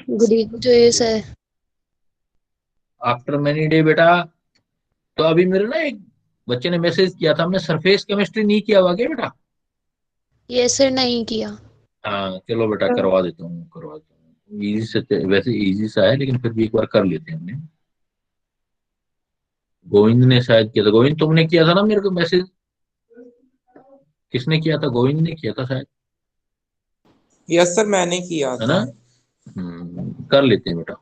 Good evening तो ये sir. After many day बेटा। तो अभी मेरे ना एक बच्चे ने मैसेज किया था, हमने सरफेस केमिस्ट्री नहीं किया हुआ क्या बेटा? ये सर नहीं किया। हाँ चलो बेटा, करवा देता हूँ। इजी से, वैसे इजी सा है लेकिन फिर भी एक बार कर लेते हैं हमने। गोविंद ने शायद किया था। गोविंद तुमने किया था ना मेरे को मैसेज? किसने किया था? गोविंद ने किया था शायद, यस सर, मैंने किया है ना? था। कर लेते हैं बेटा।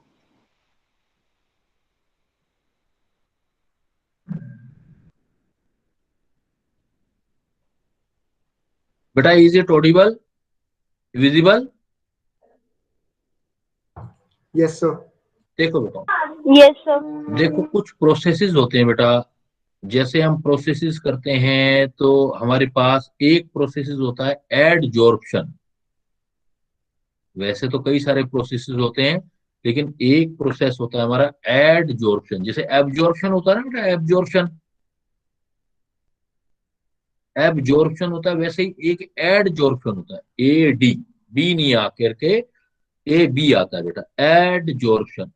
बेटा is it Audible, visible? Yes sir. देखो बेटा, यस सर। देखो कुछ प्रोसेसेस होते हैं बेटा। जैसे हम प्रोसेसेस करते हैं तो हमारे पास एक प्रोसेसेस होता है एडजॉर्प्शन। वैसे तो कई सारे प्रोसेसेस होते हैं, लेकिन एक प्रोसेस होता है हमारा एडजॉर्प्शन। जैसे एब्जॉर्प्शन होता है ना बेटा, एब्जॉर्प्शन एब्जॉर्प्शन होता है, वैसे ही एक एडजॉर्प्शन होता है। ए डी, बी नहीं आ करके ए बी आता है बेटा, एडजॉर्प्शन।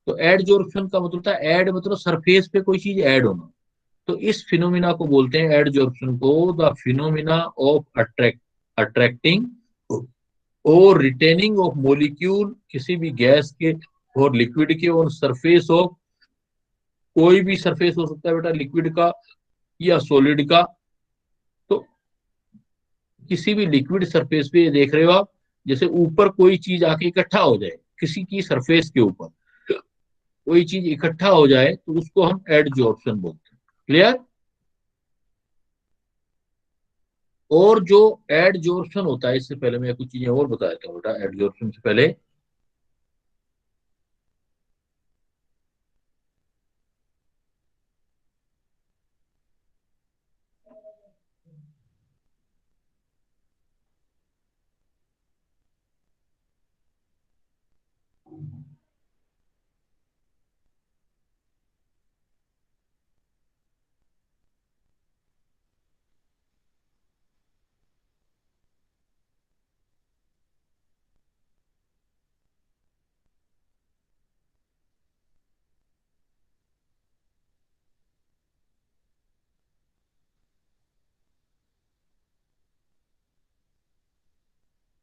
तो एडजॉर्प्शन का मतलब होता है, एड मतलब सरफेस पे कोई चीज ऐड होना। तो इस फिनोमिना को बोलते हैं, एडजॉर्प्शन को, द फिनोमिना ऑफ अट्रैक्टिंग और रिटेनिंग ऑफ मोलिक्यूल किसी भी गैस के और लिक्विड के ऑन सरफेस ऑफ, कोई भी सरफेस हो सकता है बेटा, लिक्विड का या सॉलिड का। तो किसी भी लिक्विड सरफेस पे ये देख रहे हो आप, जैसे ऊपर कोई चीज आके इकट्ठा हो जाए, किसी की सरफेस के ऊपर कोई चीज इकट्ठा हो जाए तो उसको हम एडजॉर्प्शन बोलते हैं। क्लियर? और जो एडजॉर्प्शन होता है, इससे पहले मैं कुछ चीजें और बता देता हूँ बेटा एडजॉर्प्शन से पहले।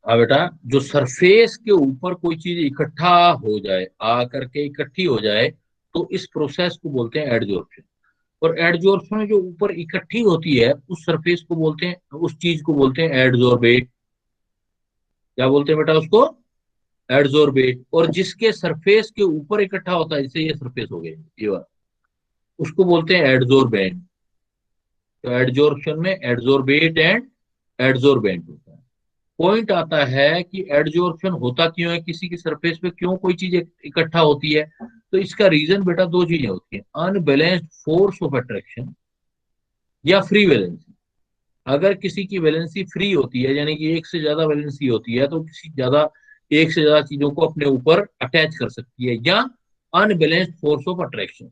हाँ बेटा, जो सरफेस के ऊपर कोई चीज इकट्ठा हो जाए, आ करके इकट्ठी हो जाए, तो इस प्रोसेस को बोलते हैं एडजॉर्प्शन। और एडजॉर्प्शन में जो ऊपर इकट्ठी होती है उस सरफेस को बोलते हैं, उस चीज को बोलते हैं एडजॉर्बेट। क्या बोलते हैं बेटा उसको? एडजॉर्बेट। और जिसके सरफेस के ऊपर इकट्ठा होता है, जैसे ये सरफेस हो गया ये वाला, उसको बोलते हैं एडजॉर्बेंट। तो एडजॉर्प्शन में एडजॉर्बेट एंड एडजॉर्बेंट होता है। पॉइंट आता है कि एडजॉर्प्शन होता क्यों है, किसी की सरफेस पे क्यों कोई चीज इकट्ठा होती है? तो इसका रीजन बेटा दो चीजें होती हैं, अनबैलेंस्ड फोर्स ऑफ अट्रैक्शन या फ्री वैलेंसी। अगर किसी की वैलेंसी फ्री होती है, यानी कि एक से ज्यादा वैलेंसी होती है, तो किसी ज्यादा, एक से ज्यादा चीजों को अपने ऊपर अटैच कर सकती है। या अनबैलेंस्ड फोर्स ऑफ अट्रैक्शन।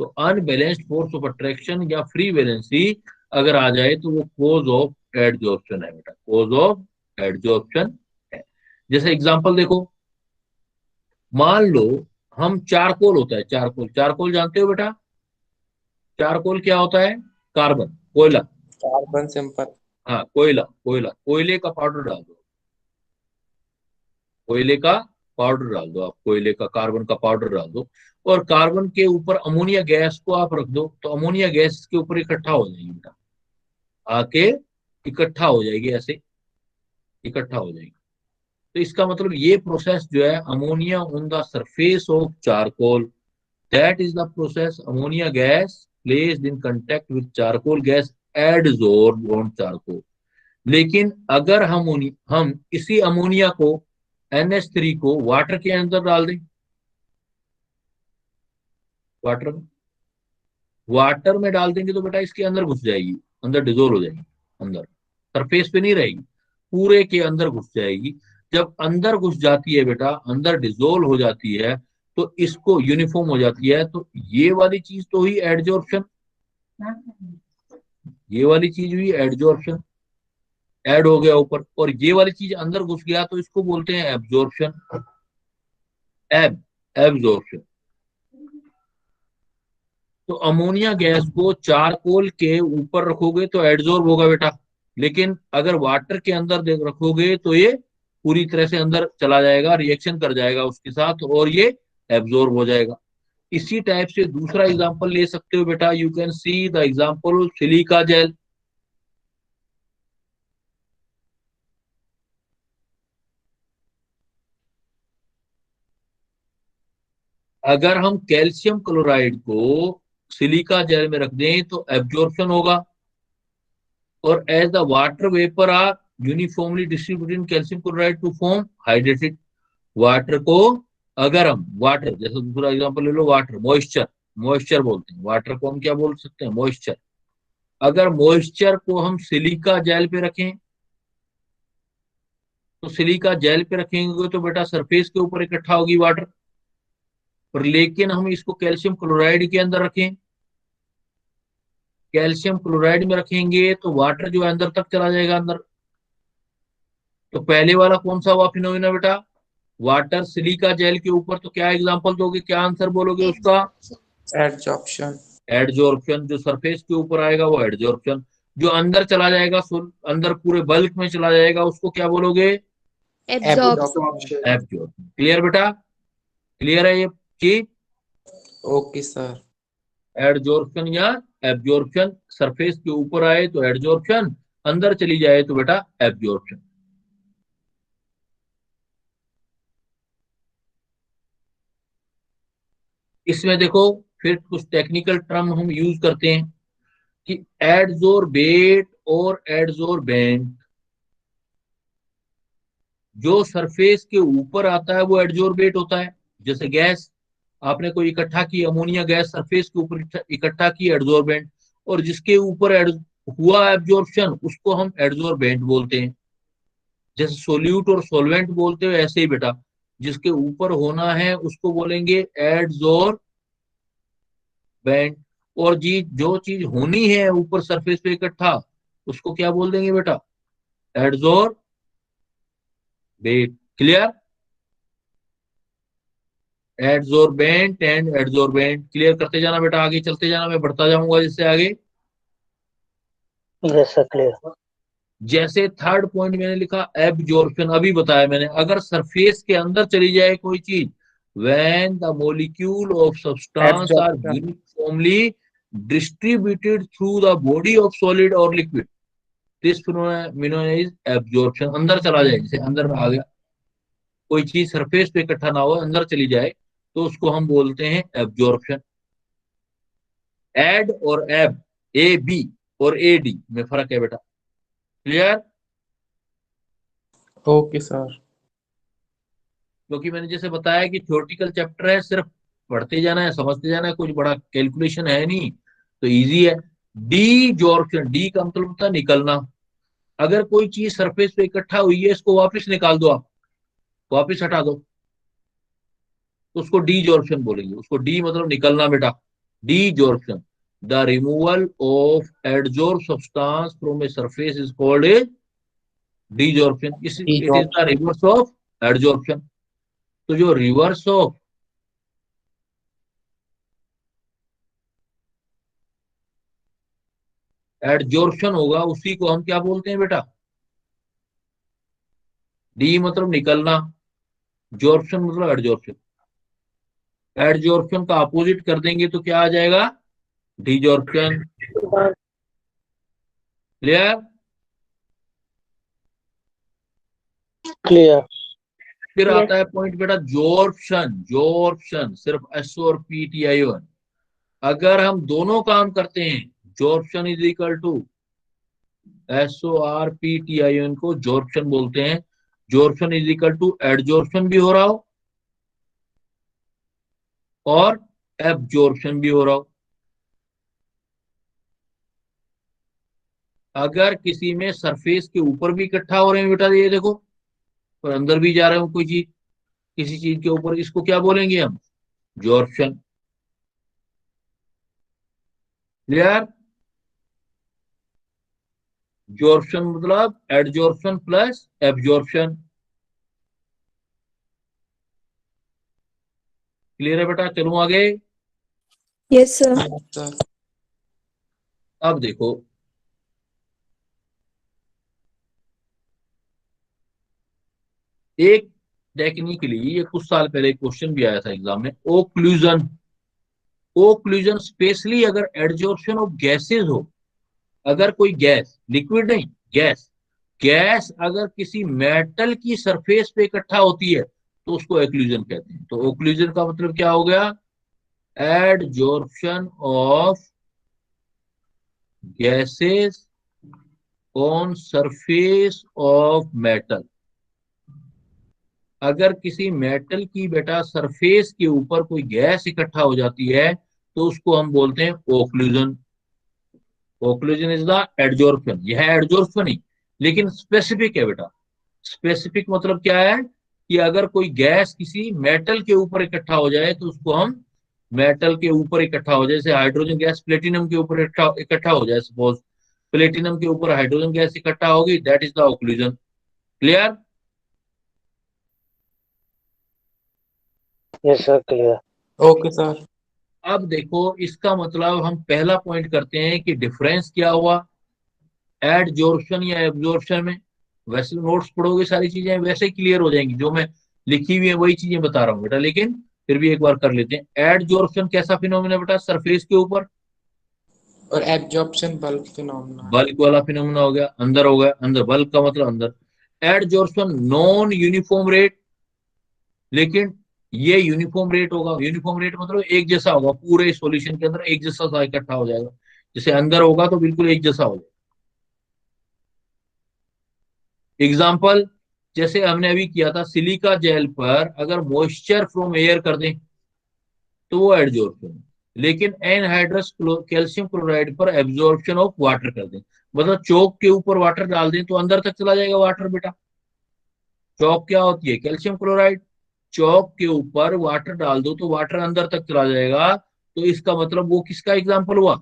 तो अनबैलेंस्ड फोर्स ऑफ अट्रैक्शन या फ्री वैलेंसी अगर आ जाए तो वो कोज ऑफ एडजॉर्प्शन है बेटा, कोज ऑफ एडजॉर्प्शन है। जैसे एग्जांपल देखो, मान लो हम चारकोल होता है, चारकोल, चारकोल जानते हो बेटा? चारकोल क्या होता है? कार्बन, कोयला। Carbon simple. हाँ कोयला, कोयला, कोयले का पाउडर डाल दो, कोयले का पाउडर डाल दो आप, कोयले का, कार्बन का पाउडर डाल दो, और कार्बन के ऊपर अमोनिया गैस को आप रख दो, तो अमोनिया गैस के ऊपर इकट्ठा हो जाएगी बेटा, आके इकट्ठा हो जाएगी, ऐसे इकट्ठा हो जाएगी। तो इसका मतलब ये प्रोसेस जो है, ammonia on the surface of charcoal, that is the process ammonia gas placed in contact with charcoal gas adsorb on charcoal. लेकिन अगर हम इसी अमोनिया को, NH3 को वाटर के अंदर डाल दें, वाटर में, वाटर में डाल देंगे तो बेटा इसके अंदर घुस जाएगी, अंदर डिजोल्व हो जाएगी, अंदर, सरफेस पे नहीं रहेगी, पूरे के अंदर घुस जाएगी। जब अंदर घुस जाती है बेटा, अंदर डिजोल्व हो जाती है, तो इसको यूनिफॉर्म हो जाती है, तो ये वाली चीज तो हुई एडजॉर्प्शन, ये वाली चीज हुई एडजॉर्प्शन, ऐड हो गया ऊपर, और ये वाली चीज अंदर घुस गया तो इसको बोलते हैं एब्जॉर्प्शन। एब्जॉर्प्शन। तो अमोनिया गैस को चारकोल के ऊपर रखोगे तो एड्जॉर्ब होगा बेटा, लेकिन अगर वाटर के अंदर रखोगे तो ये पूरी तरह से अंदर चला जाएगा, रिएक्शन कर जाएगा उसके साथ और ये एब्जॉर्ब हो जाएगा। इसी टाइप से दूसरा एग्जांपल ले सकते हो बेटा, you can see the example silica gel. अगर हम कैल्शियम क्लोराइड को सिलिका जेल में रख दें तो एब्जॉर्प्शन होगा, और as the water vapour are uniformly distributed in calcium chloride to form hydrated water को, अगर हम वाटर, जैसे दूसरा एग्जांपल ले लो, वाटर मॉइस्चर, मॉइस्चर बोलते हैं वाटर को, हम क्या बोल सकते हैं, मॉइस्चर। अगर मॉइस्चर को हम सिलिका जेल पे रखें तो सिलिका जेल पे रखेंगे तो बेटा सरफेस के ऊपर इकट्ठा होगी वाटर, और लेकिन हम इसको कैल्शियम क्लोराइड के अंदर रखें, कैल्शियम क्लोराइड में रखेंगे तो वाटर जो है अंदर तक चला जाएगा अंदर। तो पहले वाला कौन सा हुआ फिनोमिना बेटा, वाटर सिलिका जेल के ऊपर, तो क्या एग्जांपल दोगे, क्या आंसर बोलोगे उसका, एडजॉर्प्शन। एडजॉर्प्शन। जो सरफेस के ऊपर आएगा वो एडजॉर्प्शन, जो अंदर चला जाएगा, अंदर पूरे बल्क में चला जाएगा, उसको क्या बोलोगे, एब्जॉर्ब। एब्जॉर्प्शन। एब्जॉर्प्शन। क्लियर बेटा, क्लियर है ये चीज। Okay sir. एडजॉर्प्शन या एब्जॉर्प्शन, सरफेस के ऊपर आए तो एडजॉर्प्शन, अंदर चली जाए तो बेटा एब्जॉर्प्शन। इसमें देखो फिर कुछ टेक्निकल टर्म हम यूज करते हैं कि एडजोर्बेट और एडजोर्बेंट। जो सरफेस के ऊपर आता है वो एडजोर्बेट होता है, जैसे गैस आपने कोई इकट्ठा की, अमोनिया गैस सरफेस के ऊपर इकट्ठा की, एडजोर्बेंट। और जिसके ऊपर हुआ एब्जॉर्प्शन उसको हम एडजोर्बेंट बोलते हैं। जैसे सोल्यूट और सॉल्वेंट बोलते हो ऐसे ही बेटा, जिसके ऊपर होना है उसको बोलेंगे एडजोर्बेंट। और जी जो चीज होनी है ऊपर सरफेस पे इकट्ठा, उसको क्या बोल देंगे बेटा, adsorbate. Clear, adsorbent and adsorbent, clear करते जाना बेटा, आगे चलते जाना, मैं बढ़ता जाऊंगा जिससे आगे। Yes sir clear. जैसे थर्ड पॉइंट मैंने लिखा एब्जॉर्प्शन, अभी बताया मैंने, अगर सरफेस के अंदर चली जाए कोई चीज, when the molecule of substance are absorption. Uniformly distributed through the body of solid or liquid, this phenomenon is absorption. अंदर चला जाए, जैसे अंदर में आ गया कोई चीज, सरफेस पे इकट्ठा ना हो, अंदर चली जाए, तो उसको हम बोलते हैं एब्जॉर्प्शन। एड और एब, ए बी और ए डी में फर्क है बेटा, क्लियर। Okay sir. क्योंकि मैंने जैसे बताया कि थ्योरेटिकल चैप्टर है, सिर्फ पढ़ते जाना है, समझते जाना है, कुछ बड़ा कैलकुलेशन है नहीं, तो इजी है। डी जॉर्प्शन, डी का मतलब होता है निकलना। अगर कोई चीज सरफेस पे इकट्ठा हुई है, इसको वापस निकाल दो आप, वापस हटा दो, तो उसको डी जॉर्प्शन बोलेंगे। उसको डी मतलब निकलना बेटा, desorption. The removal of adsorb substance from a surface is called a desorption. It is the adsorption. Reverse of adsorption. तो जो रिवर्स ऑफ एडजॉर्प्शन होगा उसी को हम क्या बोलते हैं बेटा, डी मतलब निकलना, जॉर्प्शन मतलब एडजॉर्प्शन। एडजॉर्प्शन का अपोजिट कर देंगे तो क्या आ जाएगा, डीजॉर्प्शन। क्लियर। क्लियर। फिर आता है पॉइंट बेटा जॉर्प्शन, जॉर्प्शन सिर्फ एस और पी टी आई वन। अगर हम दोनों काम करते हैं, sorption is equal to S O R P T I O, N sorption बोलते हैं। Sorption is equal to adsorption भी हो रहा हो और एब्जॉर्प्शन भी हो रहा हो। अगर किसी में सरफेस के ऊपर भी इकट्ठा हो रहे हैं बेटा, ये देखो, और अंदर भी जा रहे हो कोई चीज, किसी चीज के ऊपर, इसको क्या बोलेंगे हम, जॉर्प्शन। क्लियर। जॉर्प्शन मतलब एडजॉर्प्शन प्लस एब्जॉर्प्शन। क्लियर है बेटा? चलूं आगे। Yes sir. Yes, sir. अब देखो, एक टेक्निकली ये कुछ साल पहले क्वेश्चन भी आया था एग्जाम में, ओक्लूजन। ओक्लूजन स्पेशली अगर एडजॉर्प्शन ऑफ गैसेस हो, अगर कोई गैस, लिक्विड नहीं, गैस, गैस अगर किसी मेटल की सरफेस पे इकट्ठा होती है तो उसको एक्लूजन कहते हैं। तो ओक्लूजन का मतलब क्या हो गया? Adsorption of gases on surface of metal. अगर किसी मेटल की बेटा सरफेस के ऊपर कोई गैस इकट्ठा हो जाती है तो उसको हम बोलते हैं occlusion. Occlusion is the adsorption. यह है एडजॉर्प्शन ही, लेकिन स्पेसिफिक है बेटा। स्पेसिफिक मतलब क्या है कि अगर कोई गैस किसी मेटल के ऊपर इकट्ठा हो जाए तो उसको हम, मेटल के ऊपर इकट्ठा हो जाए, जैसे हाइड्रोजन गैस प्लेटिनम के ऊपर इकट्ठा हो जाए, सपोज प्लेटिनम के ऊपर हाइड्रोजन गैस इकट्ठा होगी, that is the occlusion. Clear? Yes, sir. Clear. Okay, sir. अब देखो, इसका मतलब हम पहला पॉइंट करते हैं कि डिफरेंस क्या हुआ एडजॉर्प्शन या एब्जॉर्प्शन में। वैसे नोट्स पढ़ोगे सारी चीजें वैसे ही क्लियर हो जाएंगी, जो मैं लिखी हुई है वही चीजें बता रहा हूँ बेटा, लेकिन फिर भी एक बार कर लेते हैं। एडजॉर्प्शन कैसा फिनोमेना बेटा? सरफेस के ऊपर। और एब्जॉर्प्शन बल्क फिनोमेना। बल्क वाला फिनोमेना हो गया, अंदर हो गया, अंदर, बल्क का मतलब अंदर। एडजॉर्प्शन नॉन यूनिफॉर्म रेट, लेकिन ये यूनिफॉर्म रेट होगा। यूनिफॉर्म रेट मतलब एक जैसा होगा, पूरे सॉल्यूशन के अंदर एक जैसा सा इकट्ठा हो जाएगा। जैसे अंदर होगा तो बिल्कुल एक जैसा हो जाएगा। एग्जाम्पल, जैसे हमने अभी किया था, सिलिका जेल पर अगर मॉइस्चर फ्रॉम एयर कर दें तो वो एडजॉर्प्शन है, लेकिन एनहाइड्रस कैल्शियम क्लोराइड पर एब्जॉर्प्शन ऑफ वाटर कर दें, मतलब चौक के ऊपर वाटर डाल दें तो अंदर तक चला जाएगा वाटर बेटा। चौक क्या होती है? Calcium chloride. चौक के ऊपर वाटर डाल दो तो वाटर अंदर तक चला जाएगा, तो इसका मतलब वो किसका एग्जाम्पल हुआ?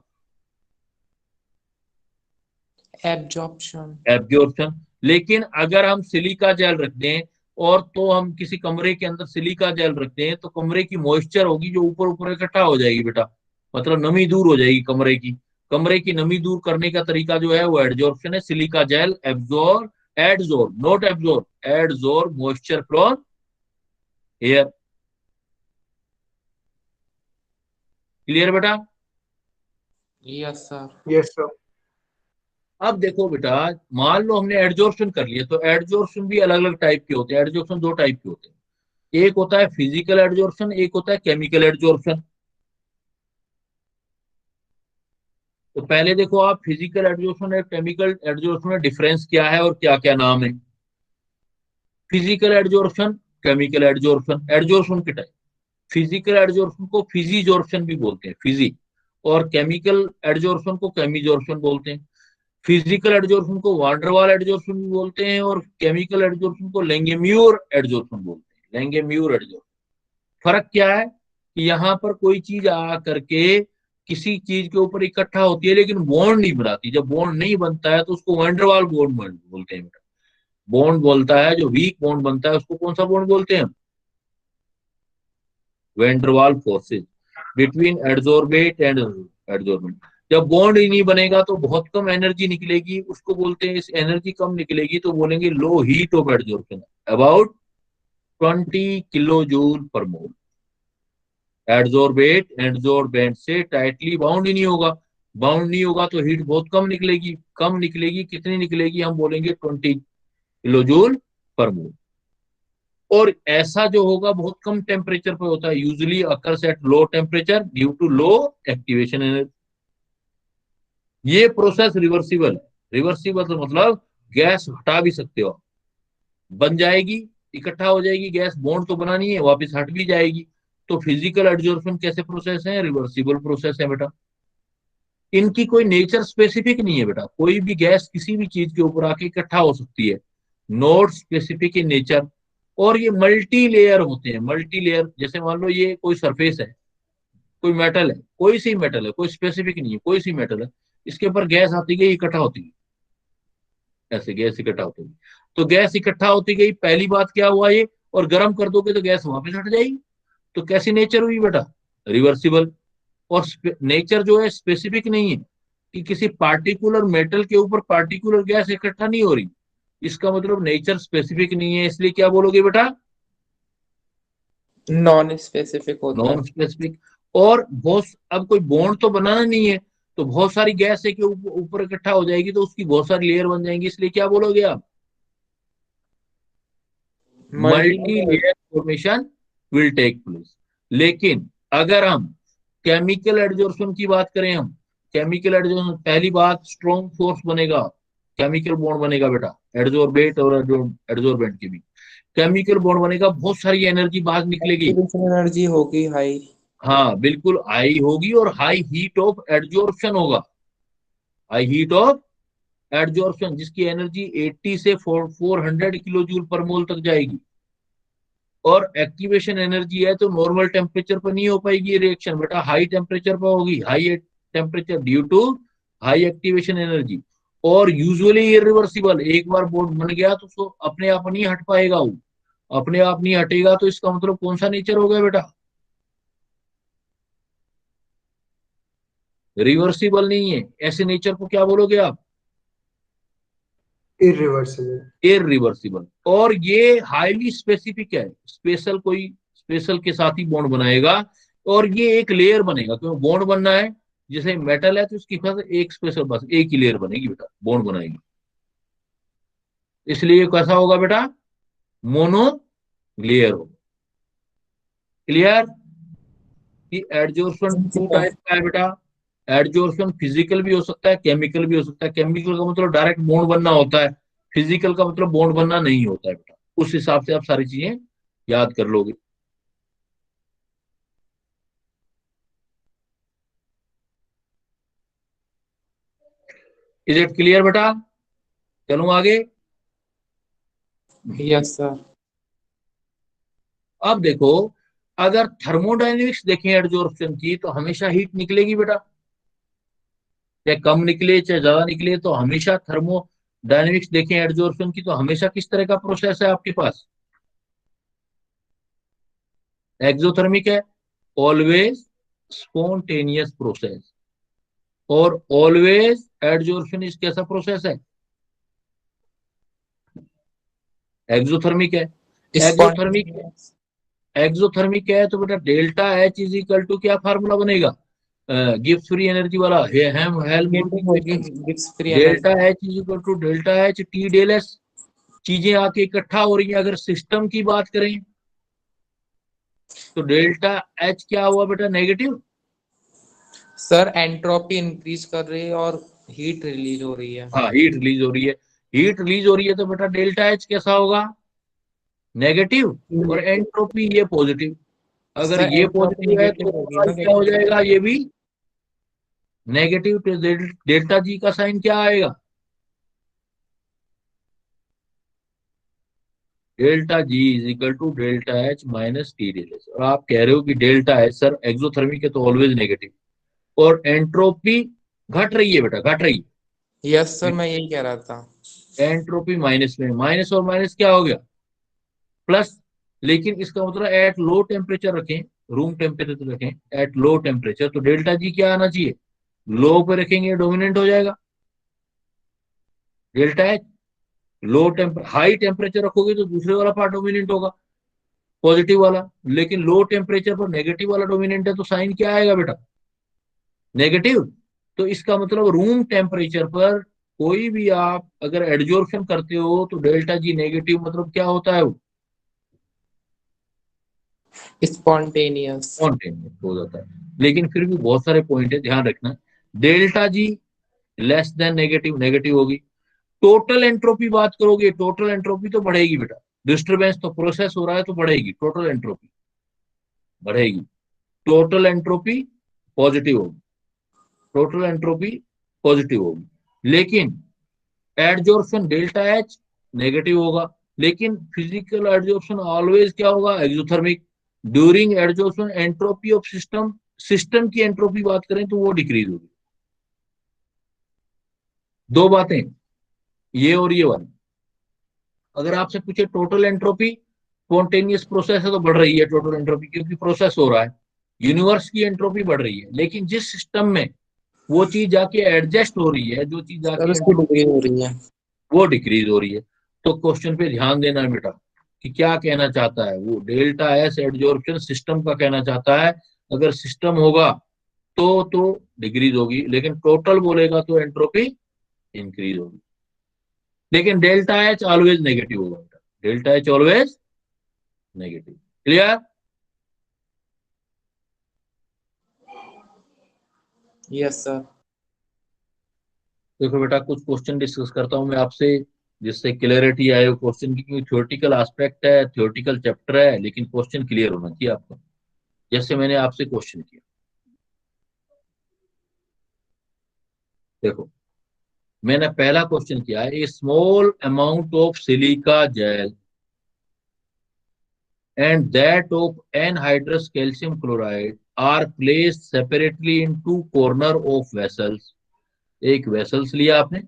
एब्जॉर्प्शन। एब्जॉर्प्शन। लेकिन अगर हम सिलिका जेल रख दें, और तो हम किसी कमरे के अंदर सिलिका जेल रखते हैं तो कमरे की मॉइस्चर होगी जो ऊपर ऊपर इकट्ठा हो जाएगी बेटा, मतलब नमी दूर हो जाएगी कमरे की। कमरे की नमी दूर करने का तरीका जो है वो एडजॉर्प्शन है। Silica gel absorb, adsorb not absorb, adsorb moisture from air. Clear बेटा? Yes sir. Yes sir. अब देखो बेटा, मान लो हमने एडजॉर्प्शन कर लिया, तो एडजॉर्प्शन भी अलग अलग टाइप के होते हैं। एडजॉर्प्शन दो टाइप के होते हैं, एक होता है फिजिकल एडजॉर्प्शन, एक होता है केमिकल एडजॉर्प्शन। तो पहले देखो आप, फिजिकल एडजॉर्प्शन और केमिकल एडजॉर्प्शन में डिफरेंस क्या है और क्या क्या नाम है। Physical adsorption, chemical adsorption, adsorption के टाइप। फिजिकल एडजॉर्प्शन को फिजीजॉर्प्शन भी बोलते हैं, फिजी, और केमिकल एडजॉर्प्शन को केमिजॉर्प्शन बोलते हैं। फिजिकल एडजॉर्प्शन को वांडरवाल एडजॉर्प्शन भी बोलते हैं, और केमिकल एडजॉर्प्शन को लैंगम्यूर एडजॉर्प्शन बोलते हैं, लैंगम्यूर एडजॉर्प्शन। फर्क क्या है कि यहाँ पर कोई चीज आ करके किसी चीज के ऊपर इकट्ठा होती है लेकिन बॉन्ड नहीं बनाती। जब बॉन्ड नहीं बनता है तो उसको वैंडरवाल बॉन्ड बोलते हैं। बॉन्ड बोलता है, जो वीक बॉन्ड बनता है उसको कौन सा बॉन्ड बोलते हैं? Van der Waals forces between adsorbate and adsorbent. जब बॉन्ड ही नहीं बनेगा तो बहुत कम एनर्जी निकलेगी, उसको बोलते हैं, इस एनर्जी कम निकलेगी तो बोलेंगे low heat of adsorption, about 20 kilo joule पर मोल। एडजॉर्बेट एडजॉर्बेंट से टाइटली बाउंड ही नहीं होगा, बाउंड नहीं होगा तो हीट बहुत कम निकलेगी। कम निकलेगी, कितनी निकलेगी? हम बोलेंगे 20 किलो जूल पर मोल। और ऐसा जो होगा बहुत कम टेम्परेचर पे होता है, usually occurs at low temperature due to low activation energy. ये प्रोसेस रिवर्सिबल है। रिवर्सिबल तो मतलब गैस हटा भी सकते हो, बन जाएगी, इकट्ठा हो जाएगी गैस, बॉन्ड तो बना नहीं है, वापस हट भी जाएगी। तो फिजिकल एडजॉर्प्शन कैसे प्रोसेस है? रिवर्सिबल प्रोसेस है बेटा। इनकी कोई नेचर स्पेसिफिक नहीं है बेटा, कोई भी गैस किसी भी चीज के ऊपर आके इकट्ठा हो सकती है, नॉट स्पेसिफिक इन नेचर। और ये मल्टी लेयर होते हैं, मल्टी लेयर। जैसे मान लो ये कोई सरफेस है, कोई मेटल है, कोई सी मेटल है, कोई स्पेसिफिक नहीं है, कोई सी मेटल है, इसके ऊपर गैस आती गई, इकट्ठा होती गई, ऐसे गैस इकट्ठा होती गई। तो गैस इकट्ठा होती गई, पहली बात क्या हुआ ये, और गर्म कर दोगे तो गैस वापस हट जाएगी। तो कैसी नेचर हुई बेटा? रिवर्सिबल। और नेचर जो है स्पेसिफिक नहीं है कि किसी पार्टिकुलर मेटल के ऊपर पार्टिकुलर गैस इकट्ठा नहीं हो रही, इसका मतलब नेचर स्पेसिफिक नहीं है, इसलिए क्या बोलोगे बेटा? नॉन स्पेसिफिक होता नॉन है। स्पेसिफिक। और बहुत, अब कोई बॉन्ड तो बनाना नहीं है, तो बहुत सारी गैस है कि ऊपर इकट्ठा हो जाएगी तो उसकी बहुत सारी लेयर बन जाएंगी, इसलिए क्या बोलोगे आप? Multi multi layer formation will take place. लेकिन अगर हम केमिकल एडजॉर्प्शन की बात करें, हम केमिकल एडजॉर्प्शन, पहली बात स्ट्रॉन्ग फोर्स बनेगा, केमिकल बॉन्ड बनेगा बेटा, एडजॉर्बेट और एडजॉर्बेंट के बीच केमिकल बॉन्ड बनेगा, बहुत सारी एनर्जी बाहर निकलेगी। एक्टिवेशन एनर्जी होगी हाई। हाँ बिल्कुल हाई होगी, और हाई हीट ऑफ एडजॉर्प्शन होगा, हाई हीट ऑफ एडजॉर्प्शन, जिसकी एनर्जी 80 से 400 किलो जूल पर मोल तक जाएगी। और एक्टिवेशन एनर्जी है तो नॉर्मल टेम्परेचर पर नहीं हो पाएगी ये रिएक्शन बेटा, हाई टेम्परेचर पर होगी, high temperature due to high activation energy. और यूजुअली इरिवर्सिबल, एक बार बॉन्ड बन गया तो उसको अपने आप नहीं हट पाएगा, वो अपने आप नहीं हटेगा, तो इसका मतलब कौन सा नेचर हो गया बेटा? रिवर्सिबल नहीं है, ऐसे नेचर को क्या बोलोगे आप? इरिवर्सिबल। इरिवर्सिबल। और ये हाईली स्पेसिफिक है, स्पेशल कोई स्पेशल के साथ ही बॉन्ड बनाएगा, और ये एक लेयर बनेगा, क्योंकि बॉन्ड बनना है, जैसे मेटल है तो उसकी पास एक स्पेशल, बस एक ही लेयर बनेगी बेटा, बॉन्ड बनाएगी, इसलिए कैसा होगा बेटा? मोनो लेयर होगा। क्लियर? कि एडजॉर्प्शन टू टाइप का है बेटा। एडजॉर्प्शन फिजिकल भी हो सकता है, केमिकल भी हो सकता है। केमिकल का मतलब डायरेक्ट बॉन्ड बनना होता है, फिजिकल का मतलब बॉन्ड बनना नहीं होता है बेटा। उस हिसाब से आप सारी चीजें याद कर लोगे। इज इट क्लियर बेटा? चलूं आगे? Yes sir. अब देखो, अगर थर्मोडायनेमिक्स देखें एडजॉर्प्शन की, तो हमेशा हीट निकलेगी बेटा, चाहे कम निकले चाहे ज्यादा निकले, तो हमेशा थर्मोडायनेमिक्स देखें एडजॉर्प्शन की, तो हमेशा किस तरह का प्रोसेस है आपके पास? एक्सोथर्मिक है, ऑलवेज स्पॉन्टेनियस प्रोसेस। और ऑलवेज एडजॉर्प्शन इस कैसा प्रोसेस है? एक्सोथर्मिक है। Exothermic, spontaneous. एक्सोथर्मिक है तो बेटा delta H is equal to क्या फार्मूला बनेगा? गिब्स फ्री एनर्जी वाला, हेम हेल्महोल्ट्ज इक्वेशन। गिव्स free delta energy. H is equal to delta H T del S. चीजें आके इकट्ठा हो रही हैं, अगर सिस्टम की बात करें तो डेल्टा एच क्या हुआ बेटा? नेगेटिव। सर एंट्रोपी इंक्रीज कर रही है और हीट रिलीज हो रही है। हाँ हीट रिलीज हो रही है, हीट रिलीज हो रही है तो बेटा डेल्टा एच कैसा होगा? नेगेटिव। और एंट्रोपी ये पॉजिटिव। अगर सर ये एंट्रोपी पॉजिटिव है निगेटिव तो होगी ना, क्या हो क्योंकि जाएगा? ये भी नेगेटिव। तो डेल्टा जी का साइन क्या आएगा? Delta G is equal to delta H minus T del H. और आप कह रहे हो कि डेल्टा एच सर एक्सोथर्मिक है तो ऑलवेज नेगेटिव, और एंट्रोपी घट रही है बेटा, घट रही यस सर है। मैं यही कह रहा था। एंट्रोपी माइनस में, माइनस और माइनस क्या हो गया? प्लस। लेकिन इसका मतलब एट लो टेम्परेचर रखें, रूम टेम्परेचर रखें एट लो टेम्परेचर, तो डेल्टा जी क्या आना चाहिए? लो पे रखेंगे डोमिनेंट हो जाएगा डेल्टा एच। लो टेम्पर हाई टेम्परेचर रखोगे तो दूसरे वाला पार्ट डोमिनेंट होगा, पॉजिटिव वाला। लेकिन लो टेम्परेचर पर नेगेटिव वाला डोमिनेंट है, तो साइन क्या आएगा बेटा? नेगेटिव। तो इसका मतलब रूम टेम्परेचर पर कोई भी आप अगर एडजॉर्प्शन करते हो तो डेल्टा जी नेगेटिव, मतलब क्या होता है? वो स्पॉन्टेनियस। स्पॉन्टेनियस हो जाता है। लेकिन फिर भी बहुत सारे पॉइंट है, ध्यान रखना। Delta G less than negative, negative होगी। टोटल एंट्रोपी बात करोगे, टोटल एंट्रोपी तो बढ़ेगी बेटा, डिस्टरबेंस तो प्रोसेस हो रहा है तो बढ़ेगी, टोटल एंट्रोपी बढ़ेगी। टोटल एंट्रोपी पॉजिटिव होगी, टोटल एंट्रोपी पॉजिटिव होगी। लेकिन एडजॉर्प्शन डेल्टा एच नेगेटिव होगा। लेकिन फिजिकल एडजॉर्प्शन ऑलवेज क्या होगा? Exothermic. During adsorption entropy of system, system की एंट्रोपी बात करें तो वो डिक्रीज होगी। दो बातें, ये और ये वाली। अगर आपसे पूछे टोटल एंट्रोपी, स्पॉन्टेनियस प्रोसेस है तो बढ़ रही है टोटल एंट्रोपी, क्योंकि प्रोसेस हो रहा है। यूनिवर्स की एंट्रोपी बढ़ रही है, लेकिन जिस सिस्टम में वो चीज जाके एडजस्ट हो रही है, जो चीज सर जाके उसकी डिग्री एंट्रोपी हो रही है। वो डिक्रीज हो रही है। तो क्वेश्चन पे ध्यान देना है बेटा कि क्या कहना चाहता है वो। डेल्टा एस एडजॉर्प्शन सिस्टम का कहना चाहता है। अगर सिस्टम होगा तो डिक्रीज होगी, लेकिन टोटल बोलेगा तो एंट्रोपी इंक्रीज होगी। लेकिन डेल्टा एच ऑलवेज नेगेटिव होगा बेटा, delta H always negative. Clear? Yes sir. देखो बेटा, कुछ क्वेश्चन डिस्कस करता हूं मैं आपसे, जिससे क्लियरिटी आए हो क्वेश्चन की, क्योंकि थ्योरेटिकल एस्पेक्ट है, थ्योरेटिकल चैप्टर है, लेकिन क्वेश्चन क्लियर होना चाहिए आपका। जैसे मैंने आपसे क्वेश्चन किया, देखो मैंने पहला क्वेश्चन किया है, a small amount of silica gel and that of anhydrous calcium chloride are placed separately in two corner of vessels। एक वेसल्स लिया आपने,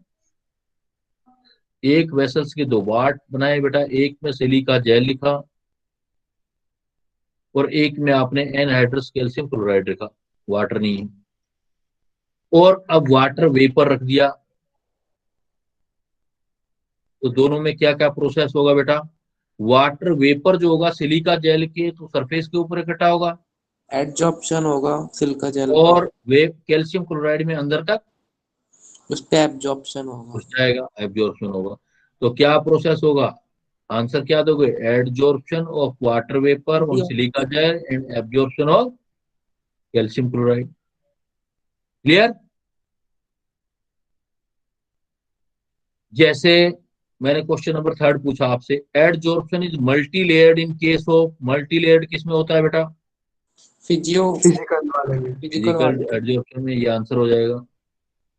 एक वेसल्स के दो पार्ट बनाए बेटा, एक में सिलिका जेल लिखा और एक में आपने एनहाइड्रस कैल्शियम क्लोराइड रखा, वाटर नहीं है। और अब वाटर वेपर रख दिया, तो दोनों में क्या क्या प्रोसेस होगा बेटा? वाटर वेपर जो होगा सिलिका जेल के तो सरफेस के ऊपर इकट्ठा होगा, एडजॉर्प्शन होगा सिलिका जेल का, और वे कैल्शियम क्लोराइड में अंदर तक उस पे एब्जॉर्प्शन होगा। घुस जाएगा, एब्जॉर्प्शन होगा। तो क्या प्रोसेस होगा? आंसर क्या दोगे? Adsorption of water vapour on silica gel and absorption of calcium chloride. Clear? जैसे मैंने क्वेश्चन नंबर थर्ड पूछा आपसे, adsorption is multi layered in case of, multi layered किस में होता है बेटा? फिजिकल फिजिकल वाले। एडजॉर्प्शन में। ये आंसर हो जाएगा।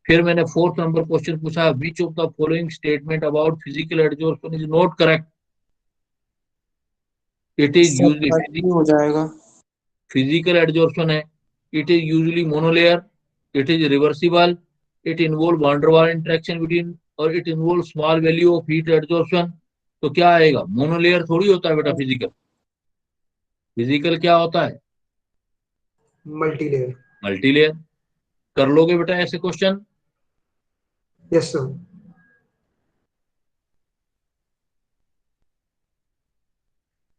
फिर मैंने फोर्थ नंबर क्वेश्चन पूछा, which of the following statement about physical adsorption is not correct? It is usually हो जाएगा। फिजिकल एडजॉर्प्शन है, it is usually monolayer, it is reversible, it involve van der Waals interaction between, और it involve small value of heat adsorption. तो क्या आएगा? Monolayer थोड़ी होता है बेटा फिजिकल। फिजिकल क्या होता है? Multi layer. Multi layer. कर लोगे बेटा ऐसे क्वेश्चन? Yes sir.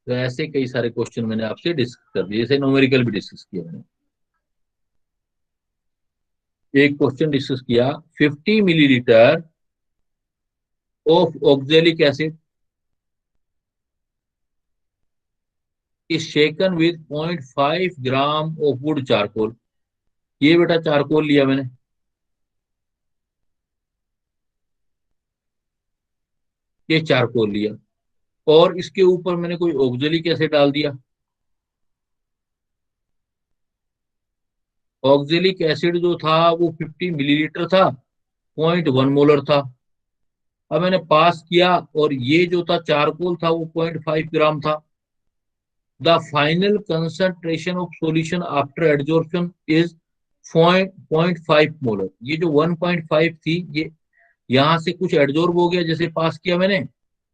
तो ऐसे कई सारे क्वेश्चन मैंने आपसे डिस्कस कर दिए, जैसे न्यूमेरिकल भी डिस्कस किया मैंने। एक क्वेश्चन डिस्कस किया, 50 millilitre of oxalic acid is shaken with 0.5 gram of would charcoal. ये बेटा चारकोल लिया मैंने, ये चारकोल लिया, और इसके ऊपर मैंने कोई ऑक्जेलिक एसिड डाल दिया। ऑक्जेलिक एसिड जो था वो 50 मिलीलीटर था, 0.1 मोलर था। अब मैंने पास किया, और ये जो था चारकोल था वो 0.5 ग्राम था। The final concentration of solution after adsorption is 0.5 molar. ये जो 1.5 थी, ये यहाँ से कुछ एडजॉर्ब हो गया, जैसे पास किया मैंने,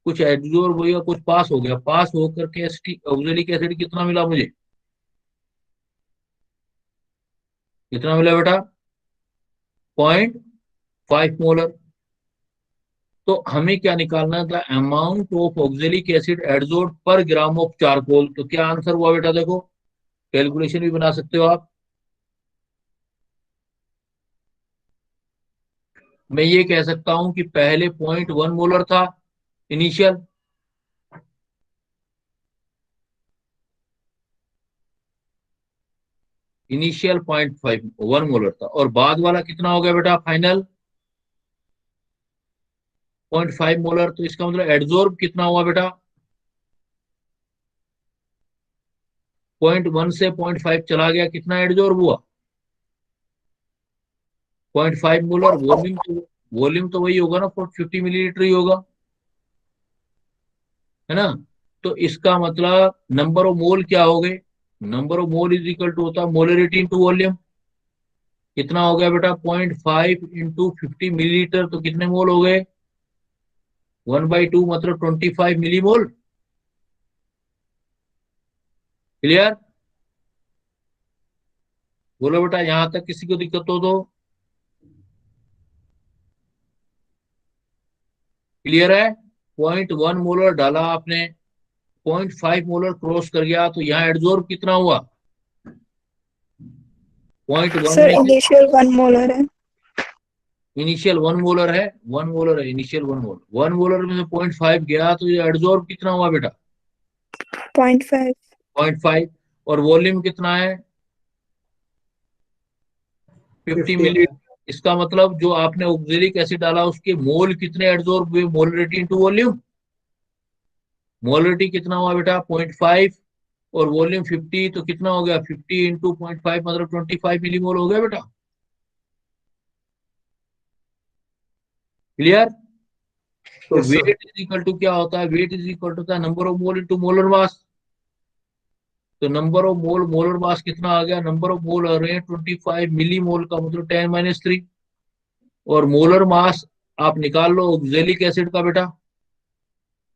कुछ एडजॉर्ब हो गया, कुछ पास हो गया। पास होकर के ऑक्जेलिक एसिड कितना मिला मुझे? कितना मिला बेटा? 0.5 मोलर। तो हमें क्या निकालना था? Amount of oxalic acid adsorb पर ग्राम ऑफ चारकोल। तो क्या आंसर हुआ बेटा? देखो, कैलकुलेशन भी बना सकते हो आप। मैं ये कह सकता हूं कि पहले 0.1 मोलर था इनिशियल, इनिशियल 0.1 मोलर था, और बाद वाला कितना हो गया बेटा? Final 0.5 molar. तो इसका मतलब एडजॉर्ब कितना हुआ बेटा? 0.1 से 0.5 चला गया, कितना एडजॉर्ब हुआ? 0.5 मोलर। वॉल्यूम तो वही होगा ना, 50 मिलीलीटर ही होगा, है ना? तो इसका मतलब नंबर ऑफ मोल क्या हो गए? Number of mole is equal to होता है मोलरिटी इंटू वॉल्यूम। कितना हो गया बेटा? 0.5 इंटू 50 मिलीलीटर, तो कितने मोल हो गए? 1/2 मतलब 25 मिलीमोल। क्लियर? बोलो बेटा, यहां तक किसी को दिक्कत हो तो? क्लियर है? 0.1 मोलर डाला आपने, 0.5 मोलर क्रॉस कर गया, तो यहाँ एडजॉर्ब कितना हुआ? 0.1 सर में से इनिशियल 1 मोलर है। इनिशियल 1 मोलर है, 1 मोलर है इनिशियल 1 मोलर, 1 मोलर में से 0.5 गया, तो ये एडजॉर्ब कितना हुआ बेटा? 0.5। 0.5। और वॉल्यूम कितना है? 50 50 मिली। ml। इसका मतलब जो आपने ऑक्जेलिक एसिड डाला उसके मोल कितने एडजॉर्ब हुए? Molarity into volume. मोलरिटी कितना हुआ बेटा? 0.5। और वॉल्यूम 50, तो कितना हो गया? 50 इंटू 0.5 मतलब 25 मिलीमोल हो गया बेटा। क्लियर? तो yes sir. Weight is equal to क्या होता है? Weight is equal to number of mole into molar mass. तो number of mole, molar mass कितना आ गया? नंबर ऑफ मोल आ रहे हैं 25 मिली मोल, का मतलब 10-3। और मोलर मास आप निकाल लो ऑक्जेलिक एसिड का बेटा।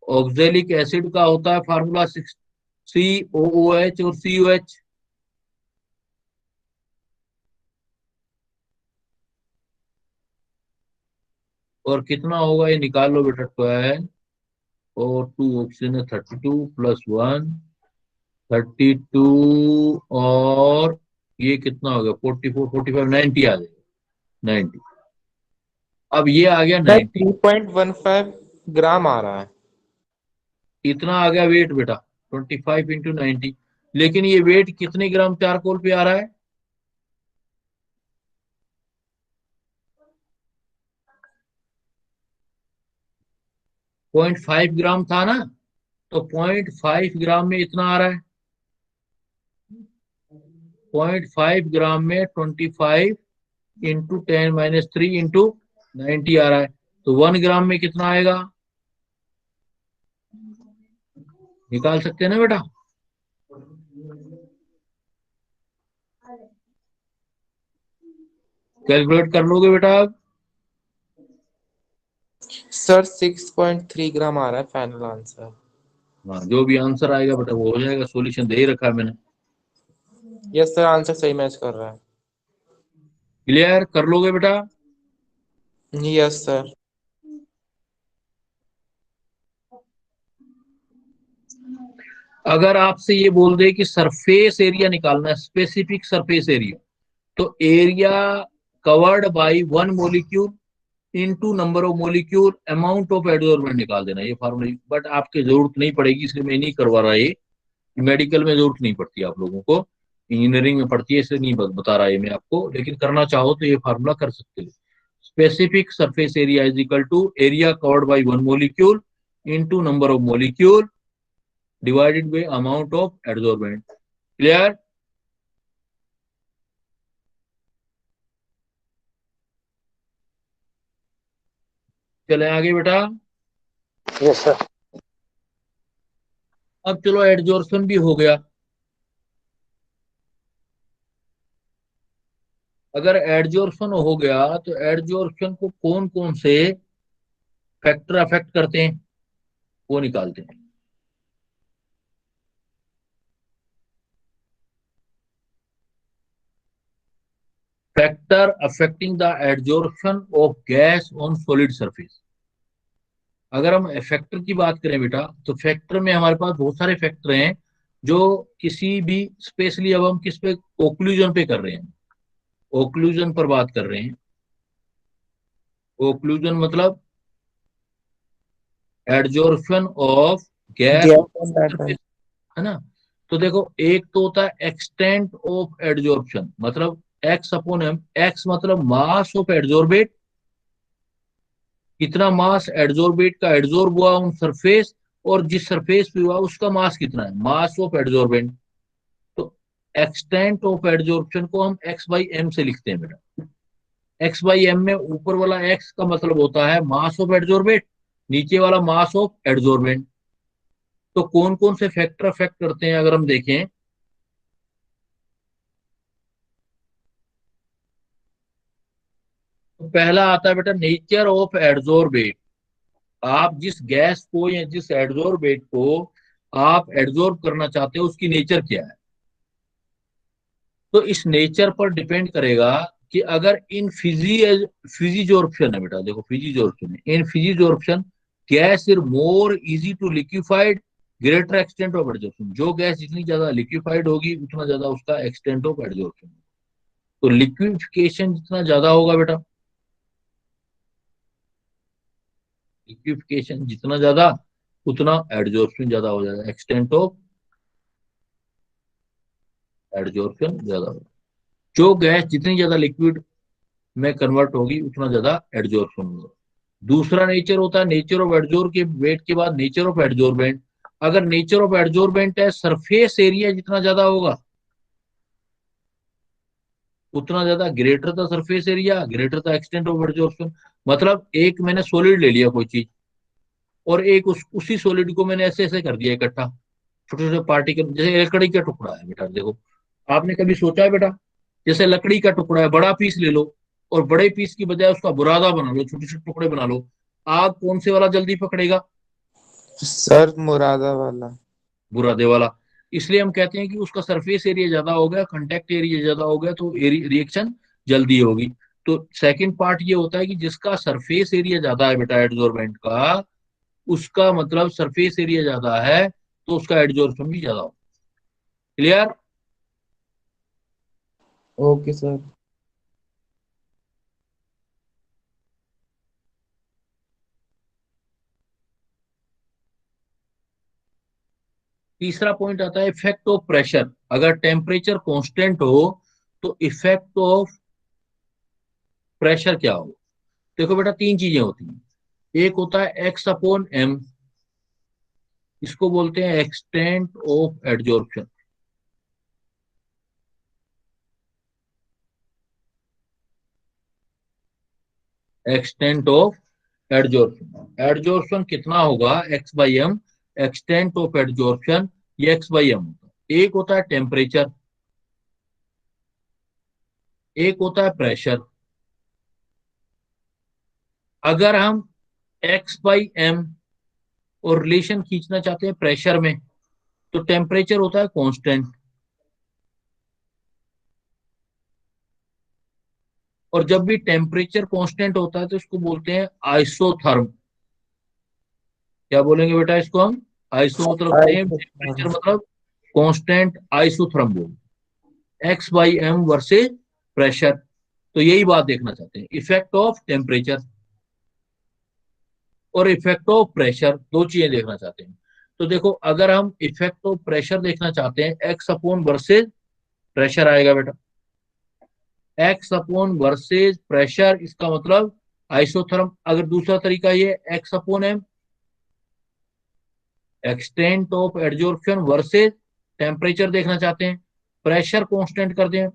ऑक्जेलिक एसिड का होता है फार्मूला 6COOH और COH। और कितना होगा ये निकाल लो बेटा। 12 और 2 ऑप्शन है, 32 प्लस 1 32। और ये कितना हो गया? 44 45 90 आ जाएगा, 90। अब ये आ गया सर 90। 3.15 ग्राम आ रहा है। इतना आ गया वेट बेटा, 25 इंटू 90। लेकिन ये वेट कितने ग्राम चारकोल पे आ रहा है? 0.5 ग्राम था ना, तो 0.5 ग्राम में इतना आ रहा है। 0.5 ग्राम में 25 इंटू 10-3 इंटू 90 आ रहा है। तो 1 ग्राम में कितना आएगा? निकाल सकते हैं ना बेटा? कैलकुलेट कर लोगे बेटा आप? सर 6.3 ग्राम आ रहा है फाइनल आंसर। हाँ, जो भी आंसर आएगा बेटा वो हो जाएगा। सॉल्यूशन दे ही रखा है मैंने। यस सर, आंसर सही मैच कर रहा है। क्लियर कर लोगे बेटा? Yes sir. अगर आपसे ये बोल दे कि सरफेस एरिया निकालना है, स्पेसिफिक सरफेस एरिया, तो area covered by 1 molecule into number of molecule amount of adsorbent निकाल देना। ये फार्मूला, बट आपकी जरूरत नहीं पड़ेगी, इसलिए मैं नहीं करवा रहा ये। मेडिकल में जरूरत नहीं पड़ती आप लोगों को, इंजीनियरिंग में पड़ती है, इसलिए नहीं बता रहा ये मैं आपको। लेकिन करना चाहो तो ये फार्मूला कर सकते हो। Specific surface area is equal to area covered by 1 molecule into number of molecule divided by amount of adsorbent. Clear? चले आगे बेटा। Yes sir. अब चलो एडजॉर्प्शन भी हो गया। अगर एडजॉर्प्शन हो गया तो एडजॉर्प्शन को कौन कौन से फैक्टर अफेक्ट करते हैं वो निकालते हैं। Factor affecting the adsorption of gas on solid surface. अगर हम फैक्टर की बात करें बेटा, तो फैक्टर में हमारे पास बहुत सारे फैक्टर हैं जो किसी भी, स्पेशली अब हम किस पे, ओक्लूजन पे कर रहे हैं। ओक्लूजन पर बात कर रहे हैं। ओक्लूजन मतलब adsorption of gas gas on on that. Surface, है ना? तो देखो, एक तो होता है एक्सटेंट ऑफ एडजॉर्प्शन, मतलब एक्स अपॉन एम। एक्स मतलब मास ऑफ एडजॉर्बेट, कितना मास एडजॉर्बेट का एडजॉर्ब हुआ उन सरफेस, और जिस सरफेस पे हुआ उसका मास कितना है, मास ऑफ एडजॉर्बेंट। तो एक्सटेंट ऑफ एडजॉर्प्शन को हम एक्स बाई एम से लिखते हैं बेटा। एक्स बाई एम में ऊपर वाला एक्स का मतलब होता है मास ऑफ एडजॉर्बेट, नीचे वाला मास ऑफ एडजॉर्बेंट। तो कौन कौन से फैक्टर अफेक्ट करते हैं अगर हम देखें, तो पहला आता है बेटा नेचर ऑफ एडजॉर्बेट। आप जिस गैस को या जिस एडजॉर्बेट को आप एब्जॉर्ब करना चाहते हो उसकी नेचर क्या है। तो इस नेचर पर डिपेंड करेगा कि अगर इन फिजिजोर्प्शन है बेटा, देखो फिजिजोर्प्शन है, in physisorption gas is more easy to liquefied greater extent of adsorption. जो गैस जितनी ज्यादा लिक्विफाइड होगी उतना ज्यादा उसका एक्सटेंट ऑफ एड्जॉर्प्शन। तो लिक्विफिकेशन जितना ज्यादा होगा बेटा, लिक्विफिकेशन जितना ज्यादा उतना एड्जॉर्प्शन ज्यादा हो जाएगा, एक्सटेंट ऑफ एड्जॉर्प्शन ज्यादा होगा। जो गैस जितनी ज्यादा लिक्विड में कन्वर्ट होगी उतना ज्यादा एड्जॉर्प्शन होगा। दूसरा नेचर होता है नेचर ऑफ एड्जॉर्ब के वेट के बाद नेचर ऑफ एड्जॉर्बेंट। अगर नेचर ऑफ एड्जॉर्बेंट है सरफेस एरिया जितना ज्यादा होगा उतना ज्यादा greater the surface area greater the extent of adsorption. मतलब एक मैंने सॉलिड ले लिया कोई चीज और एक उसी सॉलिड को मैंने ऐसे ऐसे कर दिया इकट्ठा, छोटे छोटे पार्टिकल, जैसे लकड़ी का टुकड़ा है बेटा। देखो आपने कभी सोचा है बेटा, जैसे लकड़ी का टुकड़ा है, बड़ा पीस ले लो और बड़े पीस की बजाय उसका बुरादा बना लो, छोटे छोटे टुकड़े बना लो, आग कौन से वाला जल्दी पकड़ेगा? सर मुरादा वाला। बुरादे वाला। इसलिए हम कहते हैं कि उसका सरफेस एरिया ज्यादा हो गया, कांटेक्ट एरिया ज्यादा हो गया, तो रिएक्शन जल्दी होगी। तो सेकंड पार्ट ये होता है कि जिसका सरफेस एरिया ज्यादा है बेटा एडजॉर्बेंट का, उसका मतलब सरफेस एरिया ज्यादा है तो उसका एडजॉर्प्शन भी ज्यादा हो। क्लियर? Okay sir. तीसरा पॉइंट आता है इफेक्ट ऑफ प्रेशर। अगर टेम्परेचर कांस्टेंट हो तो इफेक्ट ऑफ प्रेशर क्या हो? देखो बेटा तीन चीजें होती हैं। एक होता है एक्स अपॉन एम, इसको बोलते हैं extent of adsorption. Extent of adsorption, adsorption कितना होगा x by M, extent of adsorption ये एक्स बाई एम होता है। एक होता है टेम्परेचर, एक होता है प्रेशर। अगर हम एक्स बाई एम और रिलेशन खींचना चाहते हैं प्रेशर में, तो टेम्परेचर होता है कांस्टेंट, और जब भी टेम्परेचर कांस्टेंट होता है तो इसको बोलते हैं आइसोथर्म। क्या बोलेंगे बेटा इसको हम? आइसो मतलब सेम, टेम्परेचर मतलब कांस्टेंट, आइसोथर्म बोल। X by m versus pressure. तो यही बात देखना चाहते हैं, इफेक्ट ऑफ टेम्परेचर और इफेक्ट ऑफ प्रेशर, दो चीजें देखना चाहते हैं। तो देखो अगर हम इफेक्ट ऑफ प्रेशर देखना चाहते हैं, एक्स अपॉन वर्सेज प्रेशर आएगा बेटा, एक्स अपॉन वर्सेज प्रेशर, इसका मतलब आइसोथर्म। अगर दूसरा तरीका ये x upon m, extent of adsorption versus temperature देखना चाहते हैं, प्रेशर कांस्टेंट कर दें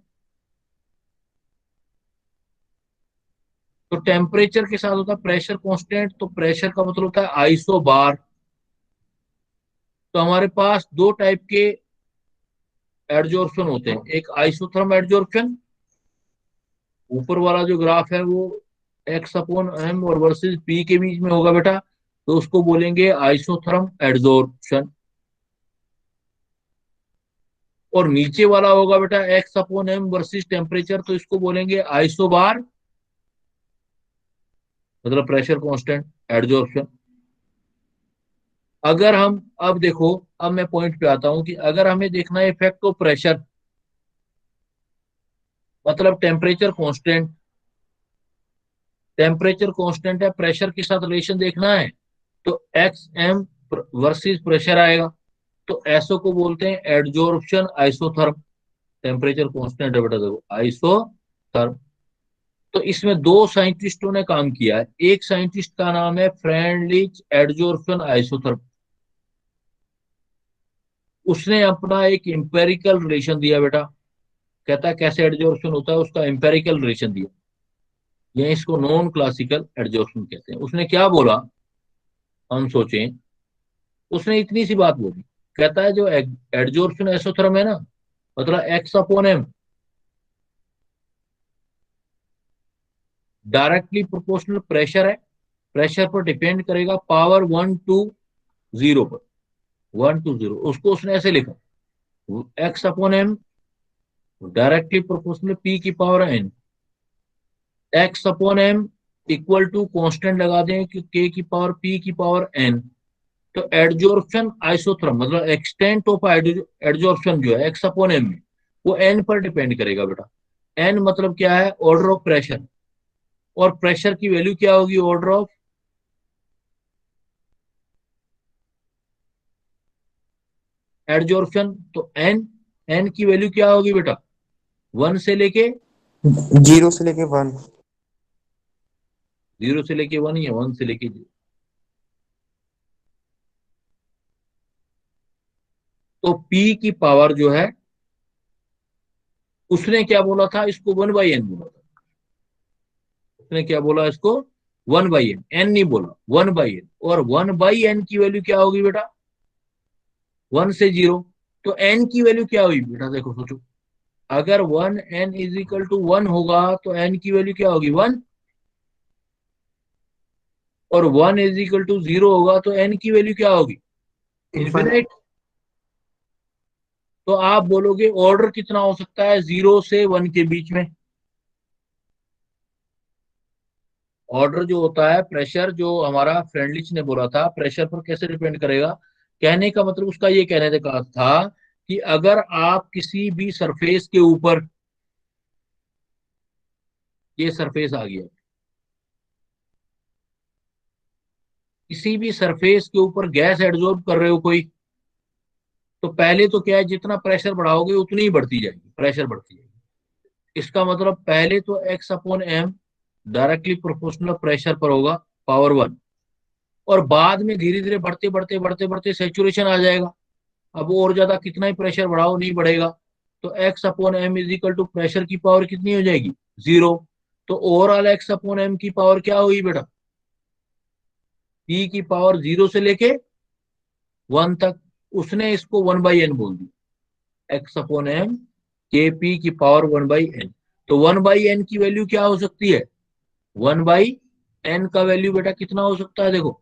तो टेम्परेचर के साथ होता है प्रेशर कांस्टेंट, तो प्रेशर का मतलब होता है आइसो बार। तो हमारे पास दो टाइप के एडजॉर्प्शन होते हैं, एक आइसोथर्म एडजॉर्प्शन, ऊपर वाला जो ग्राफ है वो एक्स अपॉन एम और वर्सेस पी के बीच में होगा बेटा, तो उसको बोलेंगे आइसोथर्म एडजॉर्प्शन। और नीचे वाला होगा बेटा x upon m versus temperature, तो इसको बोलेंगे आइसोबार, मतलब प्रेशर कांस्टेंट एडजॉर्प्शन। अगर हम अब देखो, अब मैं पॉइंट पे आता हूं कि अगर हमें देखना है इफेक्ट ऑफ प्रेशर, मतलब टेम्परेचर कांस्टेंट, टेम्परेचर कांस्टेंट है, प्रेशर के साथ रिलेशन देखना है, तो एक्स एम वर्सेस प्रेशर आएगा, तो ऐसो को बोलते हैं एडजॉर्प्शन आइसोथर्म। टेम्परेचर कांस्टेंट है बेटा, देखो आइसोथर्म। तो इसमें दो साइंटिस्टों ने काम किया है, एक साइंटिस्ट का नाम है फ्रेंडलिच एडजॉर्प्शन आइसोथर्म। उसने अपना एक इंपेरिकल रिलेशन दिया बेटा, कहता है कैसे एडजॉर्प्शन होता है, उसका इंपेरिकल रिलेशन दिया, या इसको नॉन क्लासिकल एडजॉर्प्शन कहते हैं। उसने क्या बोला, हम सोचें, उसने इतनी सी बात बोली, कहता है जो एडजॉर्प्शन आइसोथर्म है ना, मतलब x upon m directly proportional pressure है, प्रेशर पर डिपेंड करेगा पावर 1 to 0 पर। 1 to 0, उसको उसने ऐसे लिखा, x upon m directly proportional p की power n, x upon m equal to constant लगा दें कि k की पावर p की पावर n। तो एडजॉर्प्शन आइसोथर्म मतलब एक्सटेंट ऑफ एडजॉर्प्शन जो है x अपॉन m में, वो n पर डिपेंड करेगा बेटा। n मतलब क्या है, ऑर्डर ऑफ प्रेशर, और प्रेशर की वैल्यू क्या होगी, ऑर्डर ऑफ एडजॉर्प्शन। तो n की वैल्यू क्या होगी बेटा, 1 से लेके 0 से लेके 1। 0 से लेके 1 या 1 से लेके 0। तो p की पावर जो है, उसने क्या बोला था, इसको 1/n बोला था। उसने क्या बोला इसको, 1/n, n नहीं बोला, 1/n। और 1/n की वैल्यू क्या होगी बेटा, 1 से 0। तो n की वैल्यू क्या हुई बेटा, देखो सोचो, अगर 1n इज इक्वल टू 1 होगा तो n की वैल्यू क्या होगी, 1। और 1 इज इक्वल टू 0 होगा तो n की वैल्यू क्या होगी, इनफाइनाइट। इन्फिनिट। तो आप बोलोगे ऑर्डर कितना हो सकता है 0 से 1 के बीच में। ऑर्डर जो होता है, प्रेशर जो हमारा फ्रेंडलिच ने बोला था, प्रेशर पर कैसे डिपेंड करेगा, कहने का मतलब उसका ये कहने का था कि अगर आप किसी भी सरफेस के ऊपर, ये सरफेस आ गया, किसी भी सरफेस के ऊपर गैस एब्जॉर्ब कर रहे हो कोई, तो पहले तो क्या है, जितना प्रेशर बढ़ाओगे उतनी ही बढ़ती जाएगी, प्रेशर बढ़ती जाएगी। इसका मतलब पहले तो x upon m directly proportional pressure पर होगा, पावर 1। और बाद में धीरे धीरे बढ़ते बढ़ते बढ़ते बढ़ते सेचुरेशन आ जाएगा। अब और ज्यादा कितना ही प्रेशर बढ़ाओ नहीं बढ़ेगा। तो x upon m is equal to pressure की पावर कितनी हो जाएगी, 0। तो ओवरऑल एक्स अपॉन एम की पावर क्या हुई बेटा, पी की पावर 0 से लेके 1 तक। उसने इसको 1/n बोल दिया, एक्स अपॉन एम के पी की पावर 1/n। तो 1/n की वैल्यू क्या हो सकती है, 1/n का वैल्यू बेटा कितना हो सकता है, देखो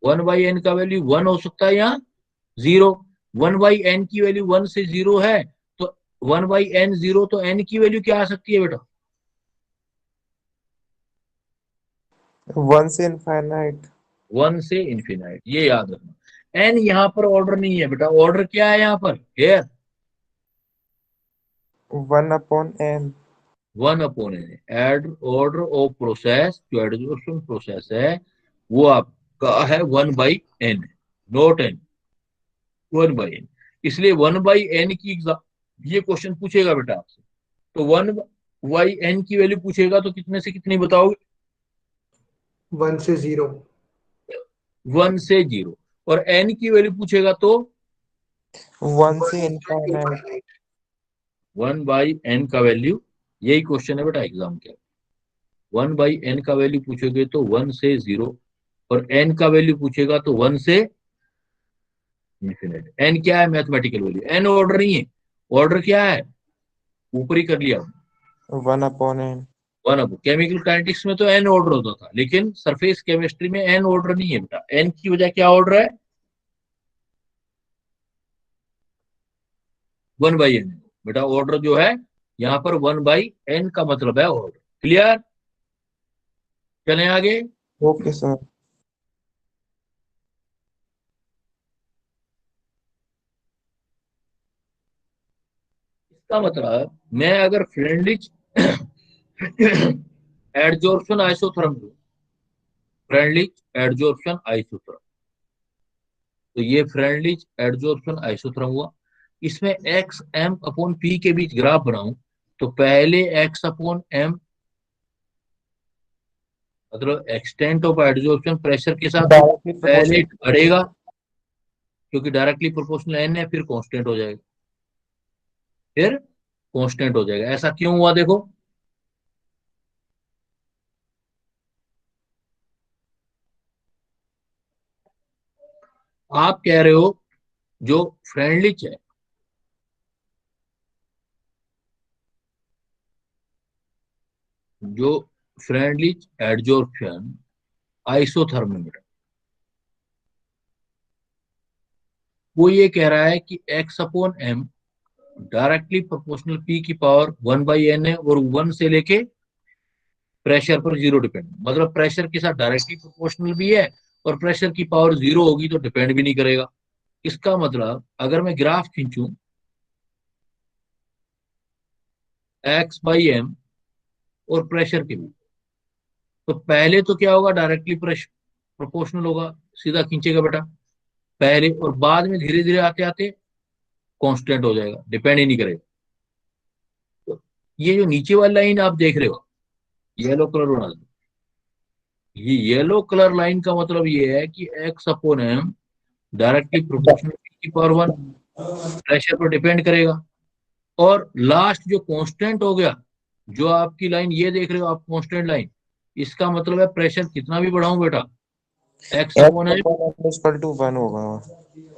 1/n का वैल्यू 1 हो सकता है या 0। 1/n की वैल्यू 1 से 0 है, तो 1/n 0, तो n की वैल्यू क्या आ सकती है बेटा, 1 से इनफाइनाइट। 1 से इन्फिनाइट, ये याद रखना। n यहाँ पर ऑर्डर नहीं है बेटा, ऑर्डर क्या है यहाँ पर, हेयर 1/n। 1/n। एड ऑर्डर ऑफ प्रोसेस, जो एडजॉर्प्शन प्रोसेस है वो आपका है 1/n, नॉट n, 1/n। इसलिए 1/n की ये क्वेश्चन पूछेगा बेटा आपसे, तो 1/n की वैल्यू पूछेगा तो कितने से कितनी बताओगे, 1 से 0। 1 से 0। और n की वैल्यू पूछेगा तो 1 से इनफाइनाइट। इनफाइनाइट। 1/n का वैल्यू, यही क्वेश्चन है बेटा एग्जाम के। 1/n का वैल्यू पूछोगे तो 1 से 0, और n का वैल्यू पूछेगा तो 1 से इन्फिनिट। n क्या है, मैथमेटिकल वैल्यू, n ऑर्डर नहीं है, ऑर्डर क्या है, ऊपर ही कर लिया। 1/n। 1 अब केमिकल काइनेटिक्स में तो n ऑर्डर होता था, लेकिन सरफेस केमिस्ट्री में n ऑर्डर नहीं है बेटा। n की वजह क्या ऑर्डर है, 1/n बेटा। ऑर्डर जो है यहाँ पर 1/n का मतलब है ऑर्डर। क्लियर, चलें आगे। Okay sir. इसका मतलब मैं अगर Freundlich adsorption isotherm, Freundlich adsorption isotherm, तो ये फ्रेंडलिच एडजॉर्प्शन आइसोथर्म हुआ। इसमें एक्स एम अपॉन पी के बीच ग्राफ बनाऊं, तो पहले एक्स अपॉन एम मतलब एक्सटेंट ऑफ एडजॉर्प्शन प्रेशर के साथ डायरेक्टली पहले प्रोपोर्शनल। बढ़ेगा, क्योंकि डायरेक्टली प्रोपोर्शनल एन है, फिर कांस्टेंट हो जाएगा, फिर कांस्टेंट हो जाएगा। ऐसा क्यों हुआ देखो, आप कह रहे हो जो फ्रेंडलिच है, जो फ्रेंडलिच एडजॉर्प्शन आइसोथर्म है बेटा, वो ये कह रहा है कि x upon m directly proportional p की पावर 1/n है, और 1 से लेके प्रेशर पर 0 डिपेंड, मतलब प्रेशर के साथ डायरेक्टली प्रोपोर्शनल भी है, और प्रेशर की पावर 0 होगी तो डिपेंड भी नहीं करेगा। इसका मतलब अगर मैं ग्राफ खींचूं x/m और प्रेशर के बीच, तो पहले तो क्या होगा, डायरेक्टली प्रोपोर्शनल होगा, सीधा खींचेगा बेटा पहले, और बाद में धीरे धीरे आते आते कांस्टेंट हो जाएगा, डिपेंड ही नहीं करेगा। तो ये जो नीचे वाली लाइन आप देख रहे हो येलो कलर वाला, ये येलो कलर लाइन का मतलब ये है कि x upon m directly proportional की पावर 1 प्रेशर पर डिपेंड करेगा। और लास्ट जो कांस्टेंट हो गया, जो आपकी लाइन ये देख रहे हो आप कांस्टेंट लाइन, इसका मतलब है प्रेशर कितना भी बढ़ाऊं बेटा, x upon m equal to 1 होगा।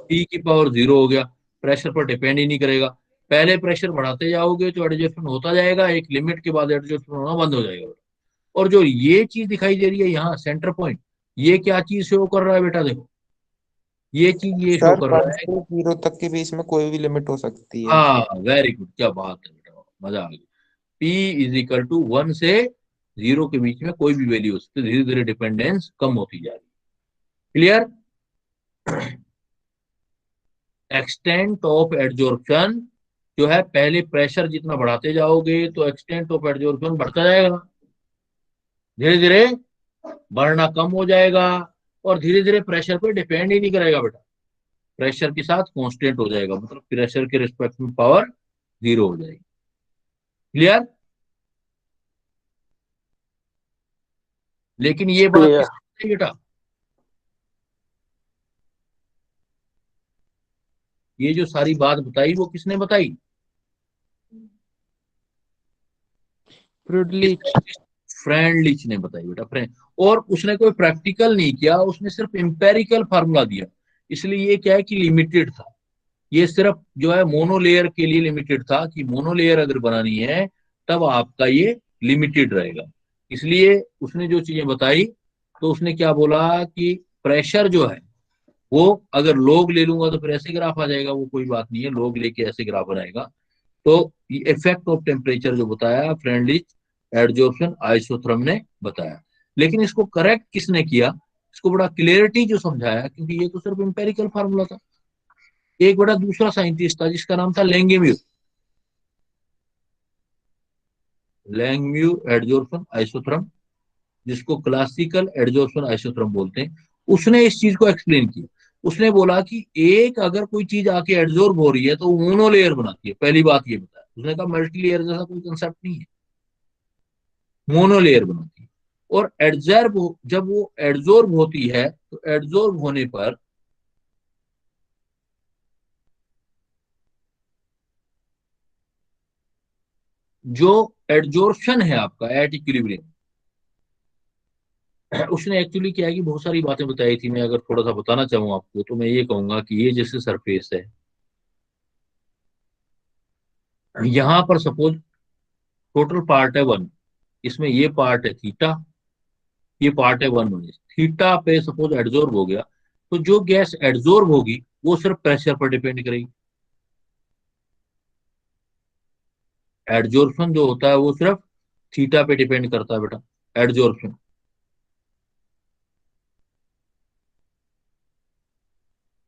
p की पावर 0 हो गया, प्रेशर पर डिपेंड ही नहीं करेगा। पहले प्रेशर बढ़ाते जाओगे तो एडजस्टमेंट होता जाएगा, एक लिमिट के बाद एडजस्टमेंट होना बंद हो जाएगा। और जो ये चीज दिखाई दे रही है यहाँ सेंटर पॉइंट, ये क्या चीज शो कर रहा है बेटा, देखो ये चीज ये शो सर कर 1 रहा है। से 0 तक के बीच में कोई भी लिमिट हो सकती है। हाँ वेरी गुड, क्या बात है बेटा, मजा आ गया। P इज इक्वल टू 1 से 0 के बीच में कोई भी वैल्यू हो सकती है, धीरे धीरे डिपेंडेंस कम होती जा रही है। क्लियर? एक्सटेंट ऑफ एडजॉर्प्शन जो है, पहले प्रेशर जितना बढ़ाते जाओगे तो एक्सटेंट ऑफ एडजॉर्प्शन बढ़ता जाएगा, धीरे धीरे बढ़ना कम हो जाएगा, और धीरे धीरे प्रेशर पे डिपेंड ही नहीं करेगा बेटा, प्रेशर के साथ कांस्टेंट हो जाएगा, मतलब प्रेशर के रिस्पेक्ट में पावर 0 हो जाएगी। क्लियर? लेकिन ये बात Clear. किसने बताई बेटा, ये जो सारी बात बताई वो किसने बताई, फ्रेंडलिच ने बताई बेटा, फ्रेंड। और उसने कोई प्रैक्टिकल नहीं किया, उसने सिर्फ इंपेरिकल फार्मूला दिया, इसलिए ये क्या है कि लिमिटेड था। ये सिर्फ जो है मोनोलेयर के लिए लिमिटेड था, कि मोनोलेयर अगर बनानी है तब आपका ये लिमिटेड रहेगा। इसलिए उसने जो चीजें बताई, तो उसने क्या बोला कि प्रेशर जो है वो अगर लोग ले लूंगा तो फिर ऐसे ग्राफ आ जाएगा, वो कोई बात नहीं है, लोग लेके ऐसे ग्राफ बनाएगा। तो इफेक्ट ऑफ टेम्परेचर जो बताया फ्रेंडली एडजॉर्प्शन आइसोथर्म ने बताया। लेकिन इसको करेक्ट किसने किया, इसको बड़ा क्लियरिटी जो समझाया, क्योंकि ये तो सिर्फ इंपेरिकल फार्मूला था। एक बड़ा दूसरा साइंटिस्ट था जिसका नाम था लैंगम्यू, लैंगम्यू एडजॉर्प्शन आइसोथर्म, जिसको क्लासिकल एडजॉर्प्शन आइसोथर्म बोलते हैं। उसने इस चीज को एक्सप्लेन किया। उसने बोला कि एक अगर कोई चीज आके एडजॉर्ब हो रही है तो मोनोलेयर बनाती है, पहली बात ये बताया उसने, कहा मल्टी लेयर जैसा कोई कंसेप्ट नहीं है, मोनोलेयर बनाती है। और एडजॉर्ब जब वो एडजॉर्ब होती है तो एडजॉर्ब होने पर जो एडजॉर्प्शन है आपका एट इक्विलिब्रियम, उसने एक्चुअली क्या है कि बहुत सारी बातें बताई थी। मैं अगर थोड़ा सा बताना चाहूँ आपको तो मैं ये कहूंगा कि ये जैसे सरफेस है, यहां पर सपोज टोटल पार्ट है 1, इसमें ये पार्ट है थीटा, ये पार्ट है 1 थीटा पे सपोज एडजॉर्ब हो गया, तो जो गैस एडजॉर्ब होगी वो सिर्फ प्रेशर पर डिपेंड करेगी। एडजॉर्प्शन जो होता है वो सिर्फ थीटा पे डिपेंड करता है बेटा, एडजॉर्प्शन।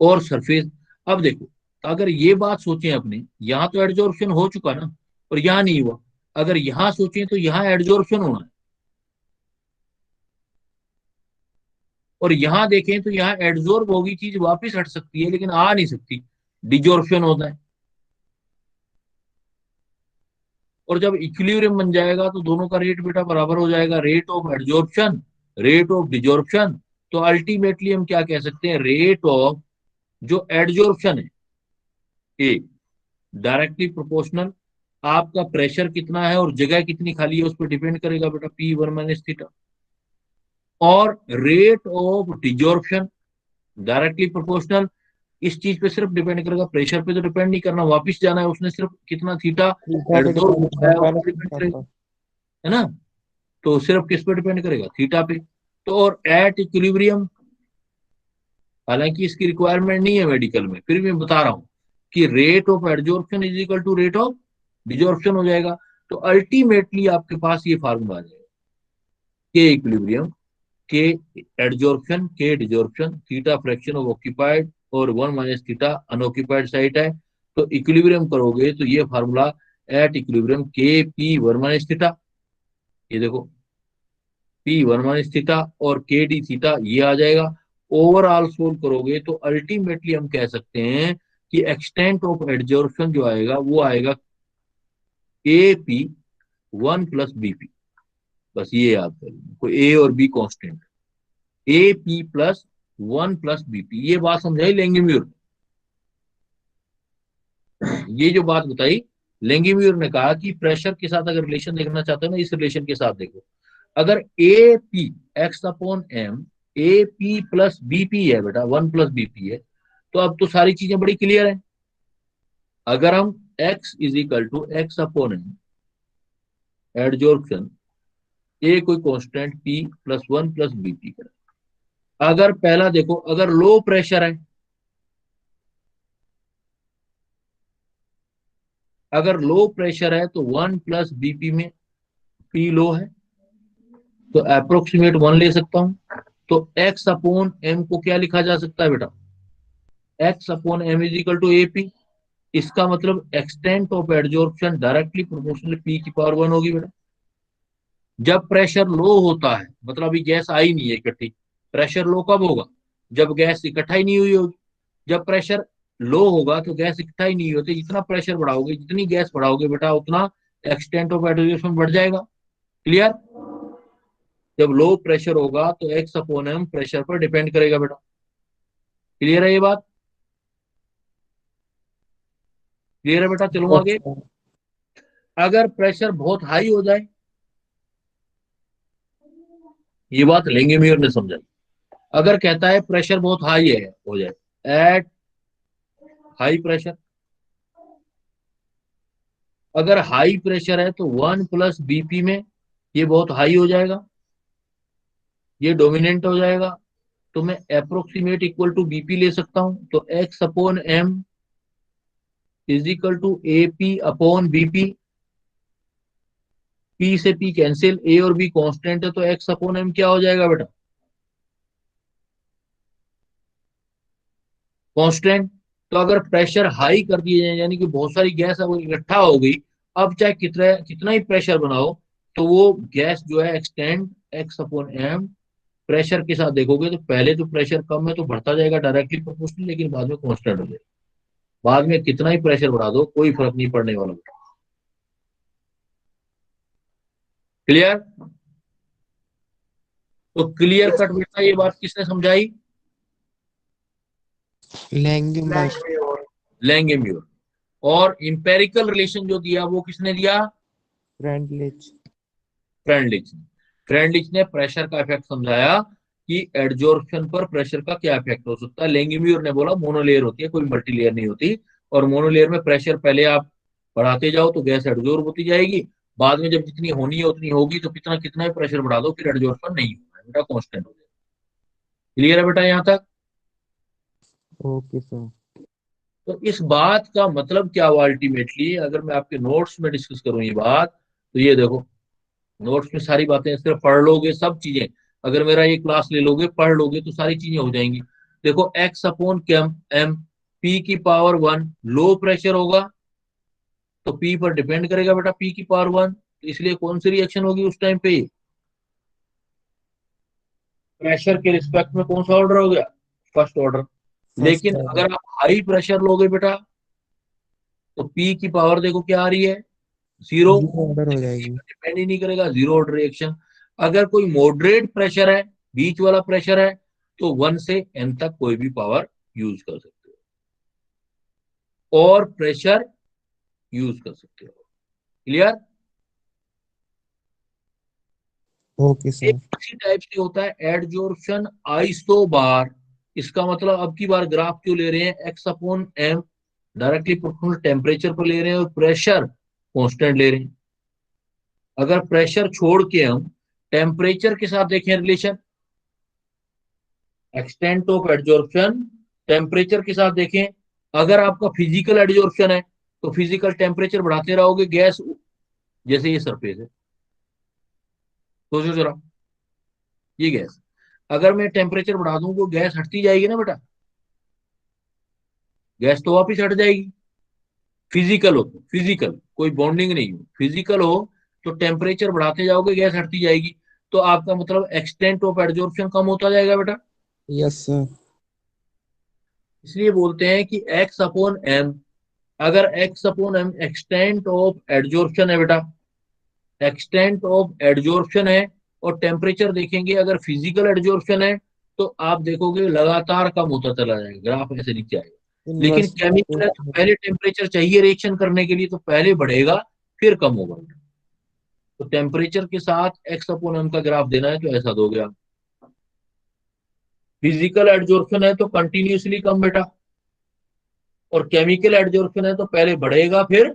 और सरफेस, अब देखो अगर ये बात सोचें अपने, यहाँ तो एडजॉर्प्शन हो चुका ना, और यहाँ नहीं हुआ। अगर यहाँ सोचें तो यहाँ एडजॉर्प्शन होना है, और यहाँ देखें तो यहाँ एडजॉर्ब होगी चीज वापस हट सकती है लेकिन आ नहीं सकती, डिजॉर्प्शन होता है। और जब इक्विलिब्रियम बन जाएगा तो दोनों का रेट बेटा बराबर हो जाएगा, rate of adsorption, rate of desorption. तो अल्टीमेटली हम क्या कह सकते हैं, रेट ऑफ जो एडजॉर्प्शन है ए डायरेक्टली प्रोपोर्शनल आपका प्रेशर कितना है और जगह कितनी खाली है उस पर डिपेंड करेगा बेटा, P1 - थीटा। और rate of desorption directly proportional इस चीज पे सिर्फ डिपेंड करेगा, प्रेशर पे तो डिपेंड नहीं करना, वापस जाना है उसने, सिर्फ कितना थीटा एडजॉर्ब हुआ है उस पर डिपेंड करेगा, है ना। तो सिर्फ किस पे डिपेंड करेगा, थीटा पे। तो और एट इक्विलिब्रियम हालांकि इसकी रिक्वायरमेंट नहीं है मेडिकल में, फिर भी मैं बता रहा हूं कि rate of adsorption is equal to rate of desorption हो जाएगा। तो अल्टीमेटली आपके पास ये फार्मूला आ जाएगा, के इक्विलिब्रियम, के एडजॉर्प्शन, के desorption, theta fraction of occupied और 1 माइनस थीटा अनऑक्यूपाइड साइट है। तो इक्विलिब्रियम करोगे तो ये फार्मूला एट इक्विलिब्रियम के पी 1 माइनस थीटा, ये देखो पी 1 माइनस थीटा और के डी थीटा ये आ जाएगा। ओवरऑल सोल्व करोगे तो अल्टीमेटली हम कह सकते हैं कि एक्सटेंट ऑफ एडजॉर्प्शन जो आएगा वो आएगा ए पी 1 प्लस बीपी। बस ये याद कर लो, कोई ए और बी कांस्टेंट, ए पी प्लस 1 प्लस बीपी। ये बात समझाई लेंगेम्यूर ने। ये जो बात बताई लेंगेम्यूर ने, कहा कि प्रेशर के साथ अगर रिलेशन देखना चाहते हो ना, इस रिलेशन के साथ देखो। अगर a p x upon m, a p plus bp है बेटा, 1 प्लस बीपी है, तो अब तो सारी चीजें बड़ी क्लियर है। अगर हम x is equal to x upon m adsorption, a कोई constant p plus 1 plus BP करें। अगर पहला देखो, अगर लो प्रेशर है, अगर लो प्रेशर है तो 1 प्लस बीपी में p लो है तो अप्रोक्सीमेट 1 ले सकता हूं। तो x अपॉन m को क्या लिखा जा सकता है बेटा, x upon m is equal to a p. इसका मतलब extent of adsorption directly proportional p की पावर 1 होगी बेटा। जब प्रेशर लो होता है, मतलब अभी गैस आई नहीं है इकट्ठी, प्रेशर लो कब होगा, जब गैस इकट्ठा ही नहीं हुई होगी। जब प्रेशर लो होगा तो गैस इकट्ठा ही नहीं होती, जितना प्रेशर बढ़ाओगे, जितनी गैस बढ़ाओगे बेटा, उतना एक्सटेंट ऑफ एडजॉर्प्शन बढ़ जाएगा। क्लियर। जब लो प्रेशर होगा तो एक्स अपॉन एम प्रेशर पर डिपेंड करेगा बेटा। क्लियर है ये बात, क्लियर है बेटा। चलो आगे। अगर प्रेशर बहुत हाई हो जाए, ये बात लेंगेमियर ने समझाई। अगर कहता है प्रेशर बहुत हाई है, हो जाए एट हाई प्रेशर, अगर हाई प्रेशर है तो 1 प्लस बीपी में ये बहुत हाई हो जाएगा, ये डोमिनेंट हो जाएगा। तो मैं अप्रोक्सीमेट इक्वल टू बीपी ले सकता हूं। तो x upon m is equal to a p upon bp. P से पी कैंसिल, ए और बी कांस्टेंट है, तो एक्स अपॉन एम क्या हो जाएगा बेटा, कांस्टेंट। तो अगर प्रेशर हाई कर दिए जाए, यानी कि बहुत सारी गैस अब इकट्ठा हो गई, अब चाहे कितना कितना ही प्रेशर बनाओ, तो वो गैस जो है extent x upon m pressure के साथ देखोगे तो पहले तो प्रेशर कम है तो बढ़ता जाएगा डायरेक्टली प्रोपोर्शनल, लेकिन बाद में कांस्टेंट हो जाएगा। बाद में कितना ही प्रेशर बढ़ा दो कोई फर्क नहीं पड़ने वाला। क्लियर। तो क्लियर कट बेटा ये बात किसने समझाई, Langmuir. लेंगेम्यूर। और इंपेरिकल रिलेशन जो दिया वो किसने दिया, फ्रेंडलिच। फ्रेंडलिच ने। फ्रेंडलिच ने प्रेशर का इफेक्ट समझाया कि एडजॉर्प्शन पर प्रेशर का क्या इफेक्ट हो सकता है। लेंगेम्यूर ने बोला मोनोलेयर होती है, कोई मल्टीलेयर नहीं होती, और मोनोलेयर में प्रेशर पहले आप बढ़ाते जाओ तो गैस एडजॉर्ब होती जाएगी, बाद में जब जितनी होनी है उतनी होगी, तो कितना कितना भी प्रेशर बढ़ा दो फिर एडजॉर्प्शन नहीं होगा बेटा, कांस्टेंट हो जाएगा। क्लियर है बेटा यहाँ तक। Okay sir. तो इस बात का मतलब क्या हुआ अल्टीमेटली, अगर मैं आपके नोट्स में डिस्कस करूं ये बात, तो ये देखो नोट्स में सारी बातें सिर्फ पढ़ लोगे, सब चीजें अगर मेरा ये क्लास ले लोगे पढ़ लोगे तो सारी चीजें हो जाएंगी। देखो एक्स अपॉन कैम एम पी की पावर 1 लो प्रेशर होगा तो पी पर डिपेंड करेगा बेटा, पी की पावर 1, इसलिए कौन सी रिएक्शन होगी उस टाइम पे, प्रेशर के रिस्पेक्ट में कौन सा ऑर्डर हो गया, फर्स्ट ऑर्डर। लेकिन अगर आप हाई प्रेशर लोगे बेटा तो पी की पावर देखो क्या आ रही है, 0, ऑर्डर हो जाएगी। डिपेंड ही नहीं करेगा, 0 ऑर्डर रिएक्शन। अगर कोई मॉडरेट प्रेशर है, बीच वाला प्रेशर है, तो 1 से n तक कोई भी पावर यूज कर सकते हो और प्रेशर यूज कर सकते हो। क्लियर। Okay sir. इसी टाइप से होता है एडजॉर्प्शन आइसोबार। इसका मतलब अब की बार ग्राफ क्यों ले रहे हैं, x upon m directly proportional temperature पर ले रहे हैं और प्रेशर कांस्टेंट ले रहे हैं। अगर प्रेशर छोड़ के हम टेम्परेचर के साथ देखें relation, extent of adsorption temperature के साथ देखें, अगर आपका फिजिकल एडजॉर्प्शन है तो फिजिकल टेम्परेचर बढ़ाते रहोगे, गैस जैसे ये सरफेस है, सोचो जरा, ये गैस, अगर मैं टेम्परेचर बढ़ा दूं तो गैस हटती जाएगी ना बेटा, गैस तो वापिस हट जाएगी। फिजिकल हो तो, फिजिकल कोई बॉन्डिंग नहीं हो, फिजिकल हो तो टेम्परेचर बढ़ाते जाओगे गैस हटती जाएगी, तो आपका मतलब एक्सटेंट ऑफ एडजॉर्प्शन कम होता जाएगा बेटा। Yes, sir. इसलिए बोलते हैं कि एक्स अपॉन एम, अगर x upon m extent of adsorption है बेटा, एक्सटेंट ऑफ एडजॉर्प्शन है, और टेम्परेचर देखेंगे अगर फिजिकल एडजॉर्प्शन है तो आप देखोगे लगातार कम होता चला जाएगा, ग्राफ ऐसे नीचे आएगा। लेकिन Inverse केमिकल है तो पहले टेम्परेचर चाहिए रिएक्शन करने के लिए, तो पहले बढ़ेगा फिर कम होगा। तो टेम्परेचर के साथ एक्स अपॉन एम का ग्राफ देना है तो ऐसा दोगे आप। फिजिकल एडजॉर्प्शन है तो कंटिन्यूसली कम बेटा, और केमिकल एडजॉर्प्शन है तो पहले बढ़ेगा फिर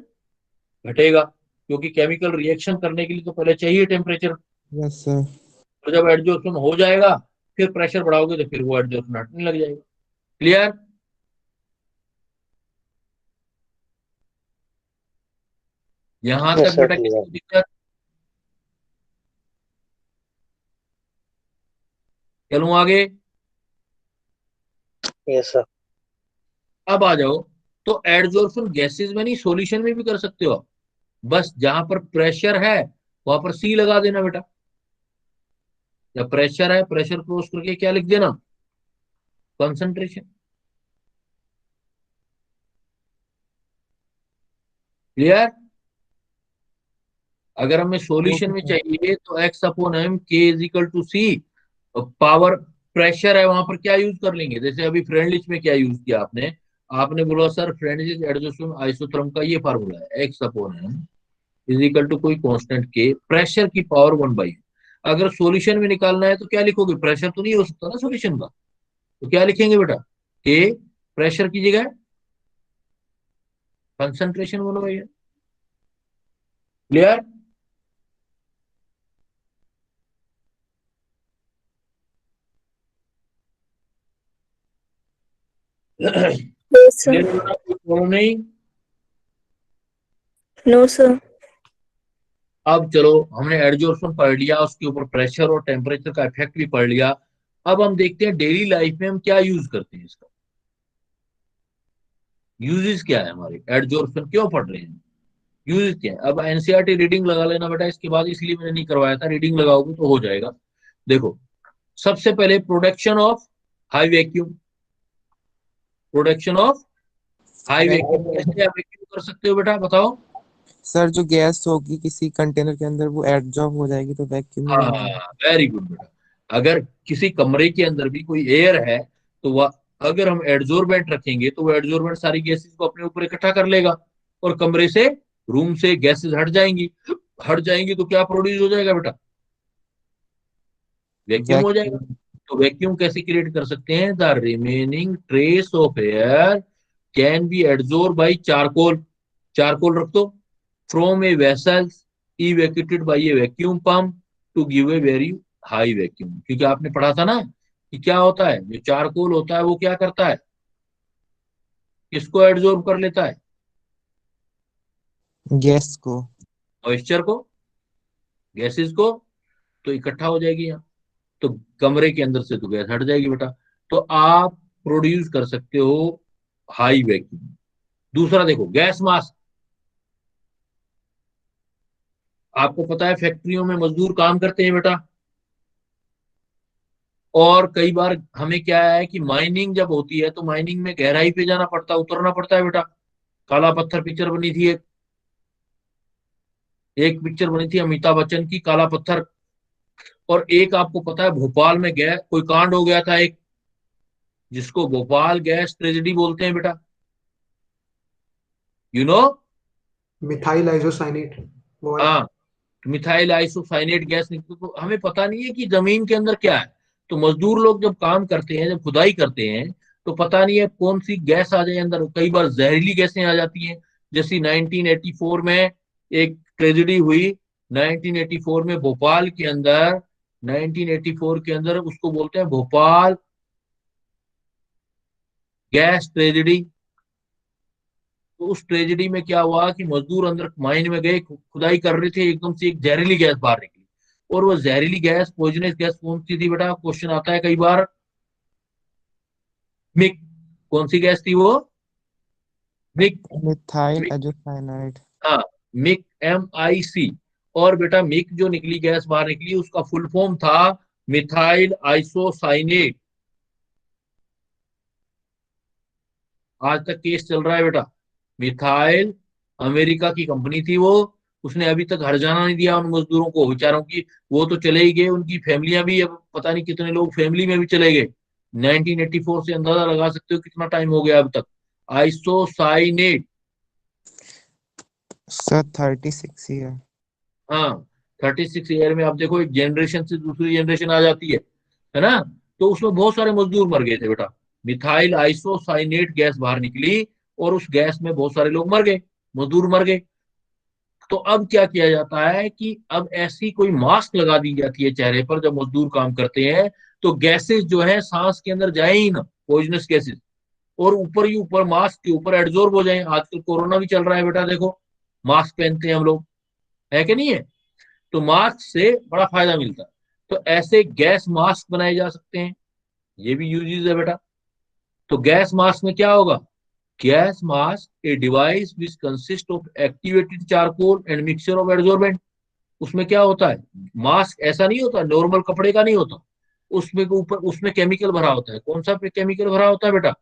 घटेगा, क्योंकि केमिकल रिएक्शन करने के लिए तो पहले चाहिए टेम्परेचर। Yes, sir. तो जब एडजॉर्प्शन हो जाएगा फिर प्रेशर बढ़ाओगे तो फिर वो एडजॉर्प्शन हटने लग जाएगा। क्लियर? यहां Yes, तक sir. बेटा Clear. किसको दिक्कत? चलूं आगे? Yes, sir. अब आ जाओ, तो एडजॉर्प्शन गैसेस में नहीं सॉल्यूशन में भी कर सकते हो आप। बस जहां पर प्रेशर है वहां पर सी लगा देना बेटा, या प्रेशर है प्रेशर क्रॉस करके क्या लिख देना, कंसंट्रेशन। क्लियर? अगर हमें सॉल्यूशन Okay, में sir. चाहिए तो एक्स अपॉन एम के is equal to c, power pressure है वहां पर क्या यूज कर लेंगे, जैसे अभी फ्रेंडलिच में क्या यूज किया आपने, आपने बोला सर फ्रेंडलिच एडजॉर्प्शन आइसोथर्म का ये फार्मूला है, x upon m is equal to कोई कांस्टेंट के प्रेशर की पावर 1/, अगर सॉल्यूशन में निकालना है तो क्या लिखोगे, प्रेशर तो नहीं हो सकता ना सॉल्यूशन का, तो क्या लिखेंगे बेटा, के प्रेशर की जगह concentration 1/। Clear? Yes, clear sir. बेटा, कोई प्रॉब्लम नहीं? No, sir. अब चलो, हमने एडजॉर्प्शन पढ़ लिया, उसके ऊपर प्रेशर और टेम्परेचर का इफेक्ट भी पढ़ लिया। अब हम देखते हैं डेली लाइफ में हम क्या यूज करते हैं, इसका यूजेस क्या है, हमारे एडजॉर्प्शन क्यों पढ़ रहे हैं, यूजेस क्या है। अब एनसीईआरटी रीडिंग लगा लेना बेटा इसके बाद, इसलिए मैंने नहीं करवाया था, रीडिंग लगाओगे तो हो जाएगा। देखो, सबसे पहले production of high vacuum, production of high vacuum, कैसे आप वैक्यूम कर सकते हो बेटा बताओ? सर जो गैस होगी किसी कंटेनर के अंदर वो एडजॉर्ब हो जाएगी तो वैक्यूम में हाँ, बन जाएगी। वेरी गुड बेटा। अगर किसी कमरे के अंदर भी कोई एयर है तो वह, अगर हम एड्जॉर्बेंट रखेंगे तो वो एड्जॉर्बेंट सारी गैसेस को अपने ऊपर इकट्ठा कर लेगा, और कमरे से, रूम से गैसेस हट जाएंगी, हट जाएंगी तो क्या प्रोड्यूस हो जाएगा बेटा, वैक्यूम हो जाएगा। वैक्यूम। तो वैक्यूम कैसे क्रिएट कर सकते हैं, the remaining trace of air can be adsorb by charcoal, charcoal रख दो, from a vessels evacuated by a vacuum pump to give a very high vacuum. क्योंकि आपने पढ़ा था ना कि क्या होता है, जो चारकोल होता है वो क्या करता है, किसको एड्जॉर्ब कर लेता है, गैस को। मॉइस्चर को, गैसेस को, तो इकट्ठा हो जाएगी यहाँ, तो कमरे के अंदर से तो गैस हट जाएगी बेटा, तो आप प्रोड्यूस कर सकते हो हाई वैक्यूम। दूसरा देखो, गैस मास्क, आपको पता है फैक्ट्रियों में मजदूर काम करते हैं बेटा, और कई बार हमें क्या है कि माइनिंग जब होती है तो माइनिंग में गहराई पे जाना पड़ता है, उतरना पड़ता है बेटा। काला पत्थर पिक्चर बनी थी, एक एक पिक्चर बनी थी अमिताभ बच्चन की, काला पत्थर। और एक आपको पता है भोपाल में गैस कोई कांड हो गया था एक, जिसको भोपाल गैस ट्रेजेडी बोलते हैं बेटा, यू नो। मिथाइल आइसोसाइनेट वो वाला। हाँ, मिथाइल आइसोसाइनेट गैस निकली, तो हमें पता नहीं है कि जमीन के अंदर क्या है। तो मजदूर लोग जब काम करते हैं, जब खुदाई करते हैं, तो पता नहीं है कौन सी गैस आ जाए अंदर, कई बार जहरीली गैसें आ जाती हैं। जैसी 1984 में एक ट्रेजेडी हुई, 1984 में भोपाल के अंदर, 1984 के अंदर उसको बोलते हैं भोपाल गैस ट्रेजेडी। तो उस ट्रेजेडी में क्या हुआ कि मजदूर अंदर माइन में गए, खुदाई कर रहे थे, एकदम से एक जहरीली गैस बाहर निकली। और वो जहरीली गैस, पॉइजनस गैस कौन सी थी बेटा? क्वेश्चन आता है कई बार। मिक। कौन सी गैस थी वो? मिक। मिथाइल एजोसाइनाइड। हाँ, मिक, MIC। और बेटा मिक जो निकली, गैस बाहर निकली, उसका फुल फॉर्म था मिथाइल आइसोसाइनेट। आज तक केस चल रहा है बेटा। मिथाइल, अमेरिका की कंपनी थी वो, उसने अभी तक हर्जाना नहीं दिया उन मजदूरों को बेचारों की। वो तो चले ही गए, उनकी फैमिलियां भी, अब पता नहीं कितने लोग फैमिली में भी चले गए। 1984 से अंदाजा लगा सकते हो कितना टाइम हो गया अब तक। आइसोसाइनेट। Sir 36 year. हाँ, 36 ईयर में आप देखो, एक जनरेशन से दूसरी जनरेशन आ जाती है ना? तो उसमें बहुत सारे मजदूर मर गए थे बेटा। मिथाइल आइसोसाइनेट गैस बाहर निकली और उस गैस में बहुत सारे लोग मर गए, मजदूर मर गए। तो अब क्या किया जाता है कि अब ऐसी कोई मास्क लगा दी जाती है चेहरे पर जब मजदूर काम करते हैं, तो गैसेस जो है सांस के अंदर जाए ही ना, पॉइजनस गैसेस, और ऊपर ही ऊपर मास्क के ऊपर एब्जॉर्ब हो जाए। आजकल कोरोना भी चल रहा है बेटा, देखो मास्क पहनते हैं हम लोग, है कि नहीं है? तो मास्क से बड़ा फायदा मिलता है। तो ऐसे गैस मास्क बनाए जा सकते हैं, ये भी यूजेस है बेटा। तो गैस मास्क में क्या होगा? Gas mask a device which consist of activated charcoal and mixture of adsorbent. उसमें क्या होता है? मास्क ऐसा नहीं होता, नॉर्मल कपड़े का नहीं होता, उसमें के ऊपर उसमें केमिकल भरा होता है। कौन सा केमिकल भरा होता है बेटा?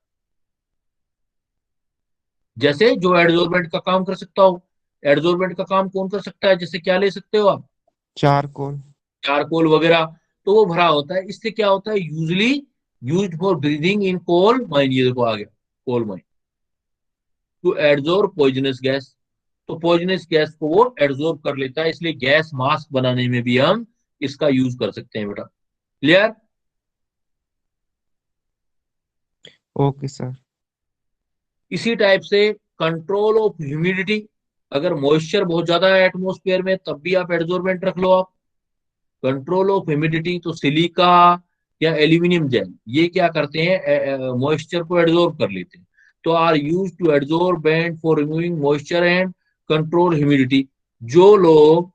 जैसे जो एडजॉर्बेंट का काम कर सकता हो। एडजॉर्बेंट का काम कौन कर सकता है? जैसे क्या ले सकते हो आप? चारकोल। चारकोल वगैरह। तो वो भरा होता है। इससे क्या होता है? Usually use for breathing in coal mine. ये देखो आ गया, coal mine, to adsorb poisonous gas. तो पॉइजनस गैस को वो एड्जॉर्ब कर लेता है, इसलिए गैस मास्क बनाने में भी हम इसका यूज कर सकते हैं बेटा। क्लियर? Okay sir. इसी टाइप से कंट्रोल ऑफ ह्यूमिडिटी। अगर मॉइस्चर बहुत ज्यादा है एटमोस्फेयर में, तब भी आप एड्जॉर्बेंट रख लो आप। कंट्रोल ऑफ ह्यूमिडिटी, तो सिलिका या एल्यूमिनियम जेल, ये क्या करते हैं? मॉइस्चर को एड्जॉर्ब कर लेते हैं। तो are use to adsorbent for removing moisture and control humidity. जो लोग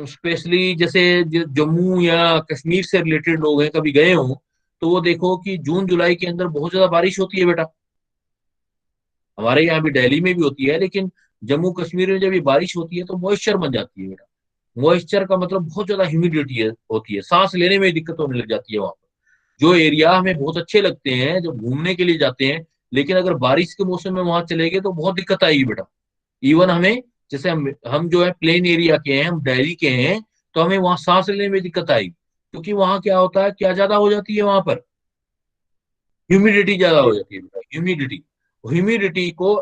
स्पेशली जैसे जम्मू या कश्मीर से रिलेटेड लोग हैं, कभी गए हों, तो वो देखो कि जून जुलाई के अंदर बहुत ज्यादा बारिश होती है बेटा। हमारे यहाँ भी दिल्ली में भी होती है, लेकिन जम्मू कश्मीर में जब ये बारिश होती है तो मॉइस्चर बन जाती है बेटा। मॉइस्चर का मतलब बहुत ज्यादा ह्यूमिडिटी होती है, सांस लेने में दिक्कत होने लग जाती है वहां पर। जो एरिया हमें बहुत अच्छे लगते हैं जब घूमने के लिए जाते हैं, लेकिन अगर बारिश के मौसम में वहां चले गए तो बहुत दिक्कत आएगी बेटा। इवन हमें, जैसे हम जो है प्लेन एरिया के हैं, हम दिल्ली के हैं, तो हमें वहां सांस लेने में दिक्कत आएगी, क्योंकि वहां क्या होता है, क्या ज्यादा हो जाती है वहां पर? ह्यूमिडिटी ज्यादा हो जाती है बेटा, ह्यूमिडिटी। ह्यूमिडिटी को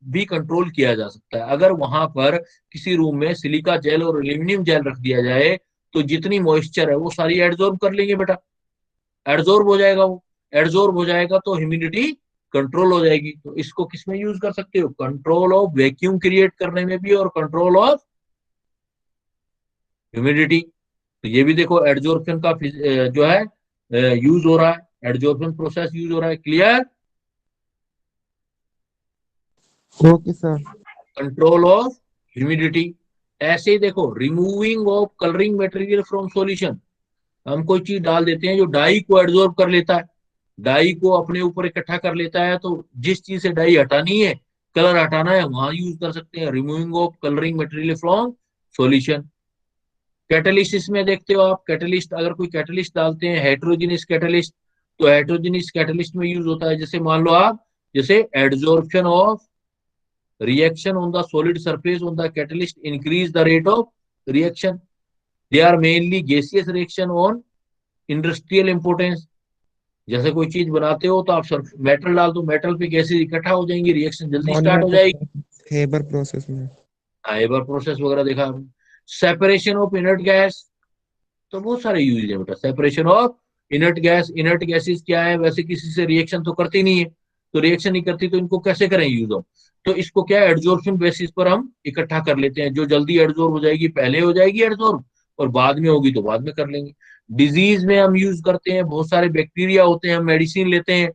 भी कंट्रोल किया जा सकता है अगर वहां पर किसी रूम में सिलिका जेल और एल्यूमिनियम जेल रख दिया जाए, तो जितनी मॉइस्चर है वो सारी एड्जॉर्ब कर लेंगे बेटा। एड्जॉर्ब हो जाएगा वो। एड्जॉर्ब हो जाएगा तो ह्यूमिडिटी कंट्रोल हो जाएगी। तो इसको किसमें यूज कर सकते हो? कंट्रोल ऑफ वैक्यूम क्रिएट करने में भी, और कंट्रोल ऑफ ह्यूमिडिटी। तो ये भी देखो एड्जॉर्प्शन का जो है यूज हो रहा है, एड्जॉर्प्शन प्रोसेस यूज हो रहा है। Clear? Okay sir. Control of humidity. ऐसे ही देखो, removing of colouring material from solution. हम कोई चीज डाल देते हैं जो डाई को एब्जॉर्ब कर लेता है, डाई को अपने ऊपर इकट्ठा कर लेता है, तो जिस चीज से डाई हटानी है, कलर हटाना है, वहां यूज कर सकते हैं removing of colouring material from solution. Catalyst इसमें देखते हो आप, कैटलिस्ट अगर कोई कैटलिस्ट डालते हैं, हेट्रोजीनियस कैटलिस्ट, तो हेट्रोजीनियस कैटलिस्ट में यूज होता है, जैसे मान लो आप, जैसे adsorption of reaction on the solid surface on the catalyst increase the rate of reaction. They are mainly gaseous reaction on industrial importance. जैसे कोई चीज बनाते हो तो आप मेटल डाल दो, मेटल पे गैसेस इकट्ठा हो जाएंगी, रिएक्शन जल्दी स्टार्ट हो जाएगी। हेबर प्रोसेस में। हेबर प्रोसेस वगैरह देखा आपने। सेपरेशन ऑफ इनर्ट गैस, तो बहुत सारे यूज है बेटा। Separation of inert gas, inert gases क्या है? वैसे किसी से रिएक्शन तो करती नहीं है, तो रिएक्शन नहीं करती तो इनको कैसे करें यूज हम? तो इसको क्या, एड्जॉर्प्शन बेसिस पर हम इकट्ठा कर लेते हैं। जो जल्दी एड्जॉर्ब हो जाएगी पहले हो जाएगी एड्जॉर्ब, और बाद में होगी तो बाद में कर लेंगे। डिजीज में हम यूज करते हैं, बहुत सारे बैक्टीरिया होते हैं, हम मेडिसिन लेते हैं,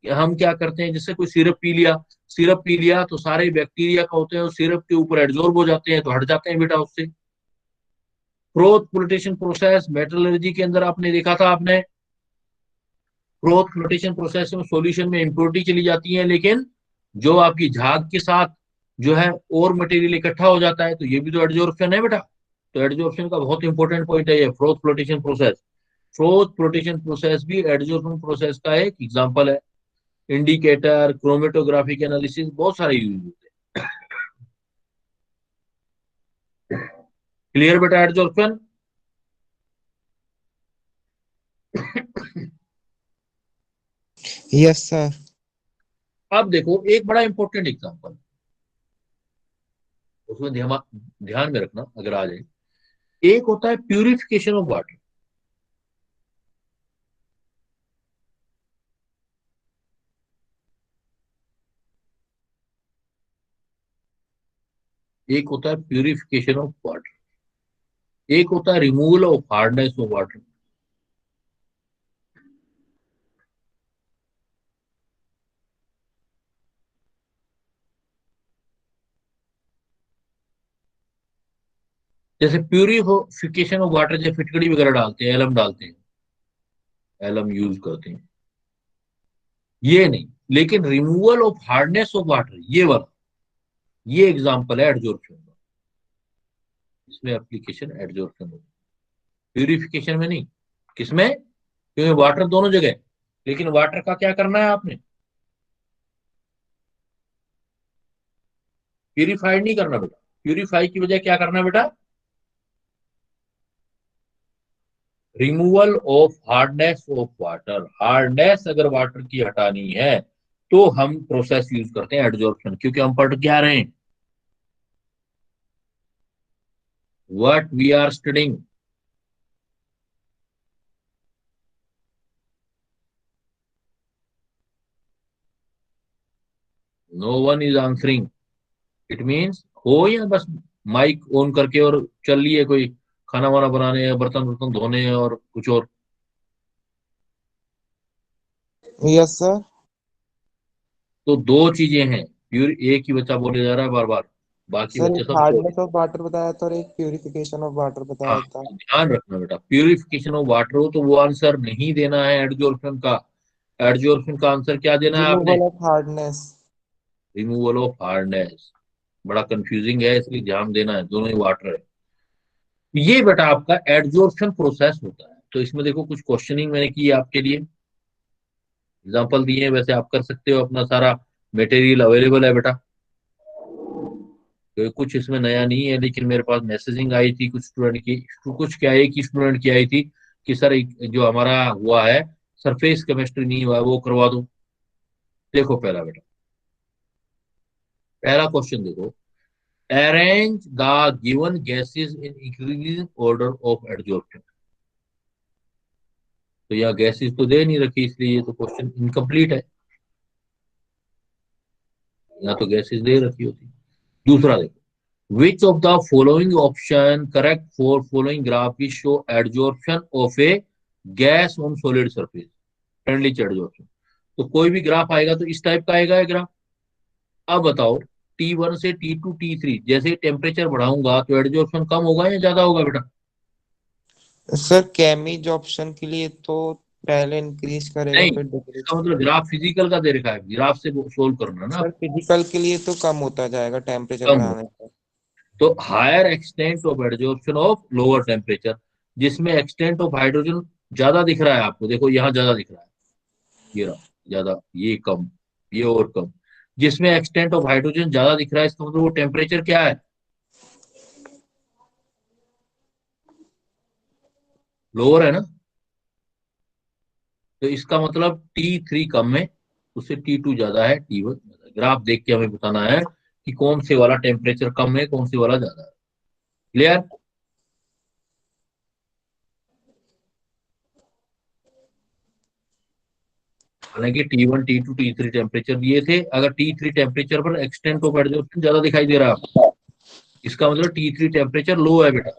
हम क्या करते हैं, जैसे कोई सिरप पी लिया तो सारे बैक्टीरिया का होते हैं वो सिरप के ऊपर एब्जॉर्ब हो जाते हैं, तो हट जाते हैं बेटा उससे। फ्रोथ फ्लोटेशन प्रोसेस मेटलर्जी के अंदर आपने देखा था आपने, फ्रोथ फ्लोटेशन प्रोसेस में सॉल्यूशन में इम्प्योरिटी चली जाती है, लेकिन जो आपकी झाग के साथ जो है और मटेरियल इकट्ठा हो जाता है, तो ये भी तो एडजॉर्प्शन है बेटा। तो एडजॉर्प्शन का बहुत इंपॉर्टेंट पॉइंट है ये froth flotation process. Froth flotation process भी एडजॉर्प्शन प्रोसेस का एक एग्जांपल है। इंडिकेटर, क्रोमेटोग्राफिक एनालिसिस, बहुत सारे यूज होते हैं। क्लियर बेटा एडजॉर्प्शन? Yes sir. अब देखो एक बड़ा इंपॉर्टेंट एग्जांपल, उसमें ध्यान में रखना अगर आ जाए। एक होता है प्यूरिफिकेशन ऑफ वाटर। एक होता है प्यूरिफिकेशन ऑफ वाटर, एक होता है removal of hardness of water. जैसे प्यूरिफिकेशन ऑफ वाटर, जैसे फिटकड़ी वगैरह डालते हैं, एलम डालते हैं, एलम यूज करते हैं, ये नहीं। लेकिन removal of hardness of water, ये वाला, ये एग्जांपल है एडजॉर्प्शन का। इसमें एप्लीकेशन एडजॉर्प्शन होगा, प्यूरिफिकेशन में नहीं। किसमें? क्योंकि वाटर दोनों जगह है, लेकिन वाटर का क्या करना है आपने, प्यूरिफाइड नहीं करना बेटा। प्यूरिफाई की वजह क्या करना बेटा, removal of hardness of water. Hardness अगर वाटर की हटानी है तो हम प्रोसेस यूज करते हैं एडजॉर्प्शन, क्योंकि हम पढ़ क्या रहे हैं, what we are studying. No one is answering, it means हो या बस माइक ऑन करके और चल लिए कोई खाना वाना बनाने या बर्तन वर्तन धोने और कुछ और। Yes sir. तो दो चीजें हैं, प्यूर एक ही बच्चा बोले जा रहा है बार बार, बाकी सर बच्चे एक सब सो हार्डनेस रहे ऑफ वाटर बताया था और एक प्यूरिफिकेशन ऑफ वाटर हैं। हाँ, बताया था। तो ध्यान रखना बेटा, प्यूरिफिकेशन ऑफ वाटर हो तो वो आंसर नहीं देना है एडजॉर्प्शन का। एडजॉर्प्शन का आंसर क्या देना है आपने, removal of hardness. Removal of hardness. बड़ा कंफ्यूजिंग है, इसलिए ध्यान देना है, दोनों ही वाटर है। ये बेटा आपका एडजॉर्प्शन प्रोसेस होता है। तो इसमें देखो कुछ क्वेश्चनिंग मैंने की है आपके लिए, एग्जांपल दिए हैं, वैसे आप कर सकते हो, अपना सारा मटेरियल अवेलेबल है बेटा। तो कुछ इसमें नया नहीं है, लेकिन मेरे पास मैसेजिंग आई थी कुछ स्टूडेंट की, कुछ क्या एक ही स्टूडेंट की आई थी कि सर जो हमारा हुआ है सरफेस केमिस्ट्री नहीं हुआ है, वो करवा दो। देखो पहला बेटा, पहला क्वेश्चन देखो, arrange the given gases in increasing order of adsorption. तो यहाँ गैसेस तो दे नहीं रखी, इसलिए ये तो क्वेश्चन इनकम्प्लीट है। यहाँ तो गैसेस दे रखी होती। दूसरा देखो, विच of the following option correct for following graph is show adsorption of A gas on solid surface, friendly adsorption. तो कोई भी ग्राफ आएगा तो इस टाइप का आएगा ग्राफ। अब बताओ, T1 से T2 T3 जैसे टेम्परेचर बढ़ाऊंगा तो एडजॉर्प्शन कम होगा या ज्यादा होगा बेटा? सर केमिज ऑप्शन के लिए तो पहले इंक्रीज करेगा नहीं, फिर इसका डिक्रीज मतलब करेगा। ग्राफ फिजिकल का दे रखा है, ग्राफ से सोल्व करना ना। सर फिजिकल के लिए तो कम होता जाएगा टेम्परेचर कम बढ़ाने होगा पर। तो higher extent of adsorption of lower temperature, जिसमें एक्सटेंट ऑफ हाइड्रोजन ज्यादा दिख रहा है आपको, देखो यहाँ ज्यादा दिख रहा है, ये रहा ज्यादा, ये कम, ये और कम। जिसमें एक्सटेंट ऑफ हाइड्रोजन ज्यादा दिख रहा है, इसका मतलब वो टेम्परेचर क्या है, लोअर है ना। तो इसका मतलब T3 कम है, उससे T2 ज्यादा है, T1 ज्यादा है। ग्राफ देख के हमें बताना है कि कौन से वाला टेम्परेचर कम है, कौन से वाला ज्यादा है। क्लियर? हालांकि T1 T2 T3 टेम्परेचर दिए थे, अगर T3 टेम्परेचर पर एक्सटेंट ऑफ एडजॉर्प्शन ज्यादा दिखाई दे रहा है आपको, इसका मतलब T3 टेम्परेचर लो है बेटा,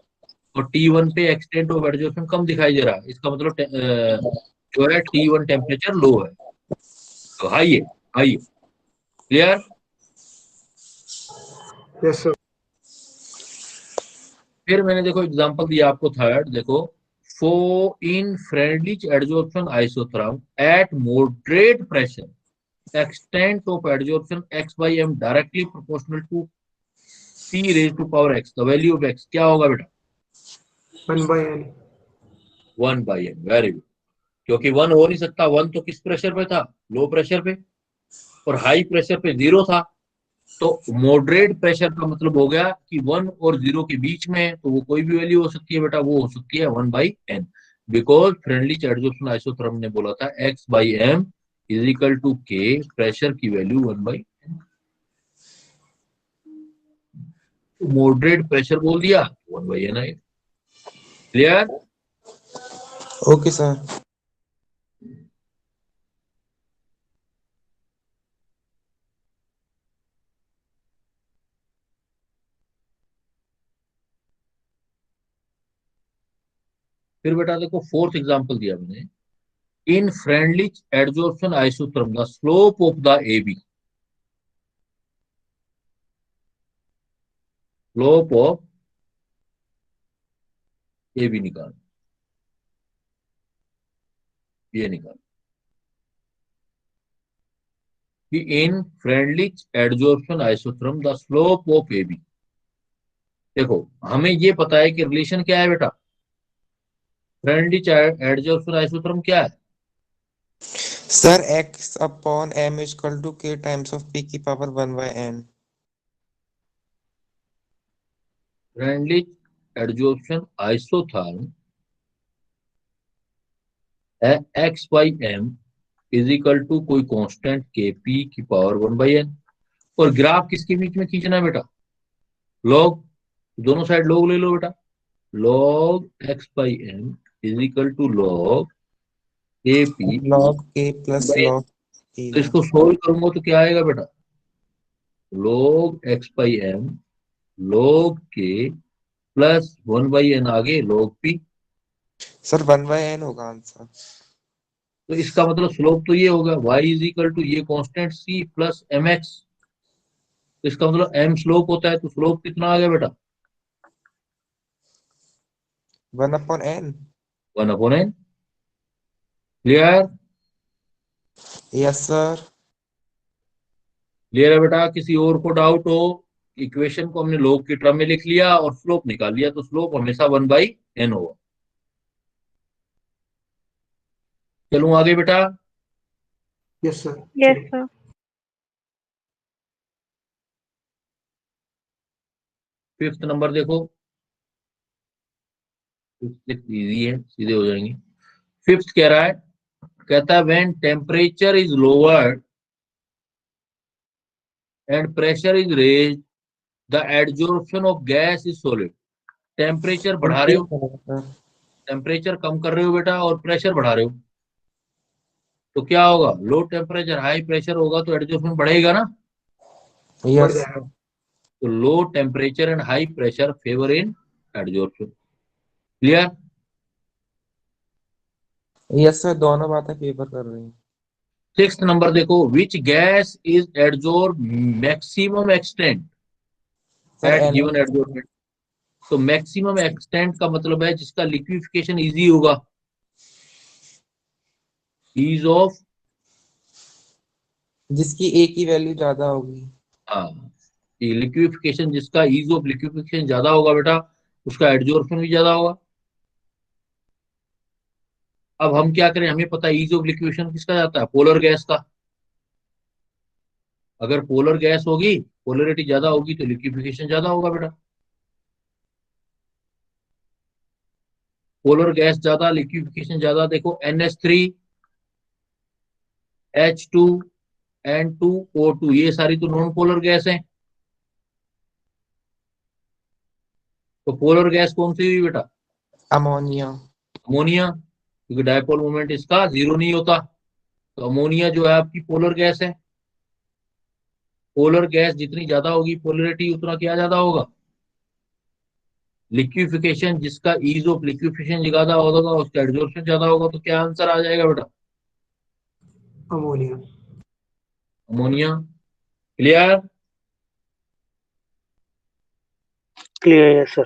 और T1 पे एक्सटेंट ऑफ एडजॉर्प्शन कम दिखाई दे रहा है, इसका मतलब जो है T1 टेम्परेचर लो है। तो हाई है, हाई है। क्लियर? Yes, sir. फिर मैंने देखो एग्जांपल दिया आपको थर्ड, देखो for in Freundlich adsorption isotherm at moderate pressure extent of adsorption x by m directly proportional to p raised to power x, the value of x क्या होगा बेटा? 1/n. 1/m। Very good. क्योंकि 1 हो नहीं सकता, 1 तो किस प्रेशर पे था? लो प्रेशर पे, और हाई प्रेशर पे 0 था। तो मॉडरेट प्रेशर का मतलब हो गया कि 1 और 0 के बीच में है, तो वो कोई भी वैल्यू हो सकती है बेटा, वो हो सकती है 1/n, because friendly adsorption isotherm ने बोला था x/m is equal to k, pressure की वैल्यू 1/n। मॉडरेट प्रेशर बोल दिया, 1/n है। क्लियर? Okay sir. फिर बेटा देखो फोर्थ एग्जांपल दिया मैंने, in Freundlich adsorption isotherm the slope of the AB, slope of AB निकाल, ये निकाल कि in Freundlich adsorption isotherm the slope of AB। देखो हमें ये पता है कि रिलेशन क्या है बेटा, फ्रेंडली एडजॉर्प्शन आइसोथर्म क्या है? Sir x upon m equal to k times of p की power 1/n। Friendly adsorption isotherm है x/m इज इक्वल टू कोई कांस्टेंट kp की पावर 1/n। और ग्राफ किसके बीच में खींचना है बेटा? लॉग, दोनों साइड लॉग ले लो बेटा, log x/m is equal to log kp log k plus log p। तो इसको सोल्व करूंगा तो क्या आएगा बेटा? log x/m log k plus 1/n आगे log p। सर 1/n होगा आंसर। तो इसका मतलब स्लोप तो ये होगा y इज इक्वल टू ये कांस्टेंट c प्लस mx। तो इसका मतलब m स्लोप होता है, तो स्लोप कितना आ गया बेटा? 1/n। 1/n। Clear? Yes sir. Clear है बेटा? किसी और को डाउट हो? इक्वेशन को हमने log के टर्म में लिख लिया और स्लोप निकाल लिया, तो स्लोप हमेशा 1/n होगा। चलूं आगे बेटा? Yes, sir. Yes, sir. Fifth number देखो, इजी है, सीधे हो जाएंगे। फिफ्थ कह रहा है, कहता है when temperature is lowered and pressure is raised the adsorption of gas is solid. Temperature बढ़ा रहे हो, टेम्परेचर कम कर रहे हो बेटा, और प्रेशर बढ़ा रहे हो, तो क्या होगा? लो टेम्परेचर हाई प्रेशर होगा तो एडजॉर्प्शन बढ़ेगा ना। बढ़ यस जाएगा। तो low temperature and high pressure favour in adsorption. Clear? Yes sir, दोनों बातें फेवर कर रही हैं। सिक्स्थ नंबर देखो, which gas is adsorb maximum extent sir at given NO2। Adsorbent. तो मैक्सिमम एक्सटेंट का मतलब है जिसका लिक्विफिकेशन इजी होगा, ईज ऑफ, जिसकी a की वैल्यू ज्यादा होगी। हाँ, लिक्विफिकेशन जिसका ईज ऑफ लिक्विफिकेशन ज्यादा होगा बेटा, उसका एडजॉर्प्शन भी ज्यादा होगा। अब हम क्या करें, हमें पता है ईज ऑफ लिक्विफिकेशन किसका जाता है? पोलर गैस का। अगर पोलर गैस होगी, पोलरिटी ज्यादा होगी, तो लिक्विफिकेशन ज्यादा होगा बेटा। पोलर गैस ज्यादा, लिक्विफिकेशन ज्यादा। देखो NH3 H2 N2 O2, ये सारी तो नॉन पोलर गैस हैं। तो पोलर गैस कौन सी हुई बेटा? अमोनिया। अमोनिया, क्योंकि डायपोल मोमेंट इसका जीरो नहीं होता। तो अमोनिया जो है आपकी पोलर गैस है। पोलर गैस जितनी ज्यादा होगी पोलरिटी, उतना क्या ज्यादा होगा? लिक्विफिकेशन जिसका ईज ऑफ लिक्विफिकेशन ज्यादा होगा, उसका एडजॉर्प्शन ज्यादा होगा। तो क्या आंसर आ जाएगा बेटा? Ammonia. Ammonia. Clear? Clear, yes, sir.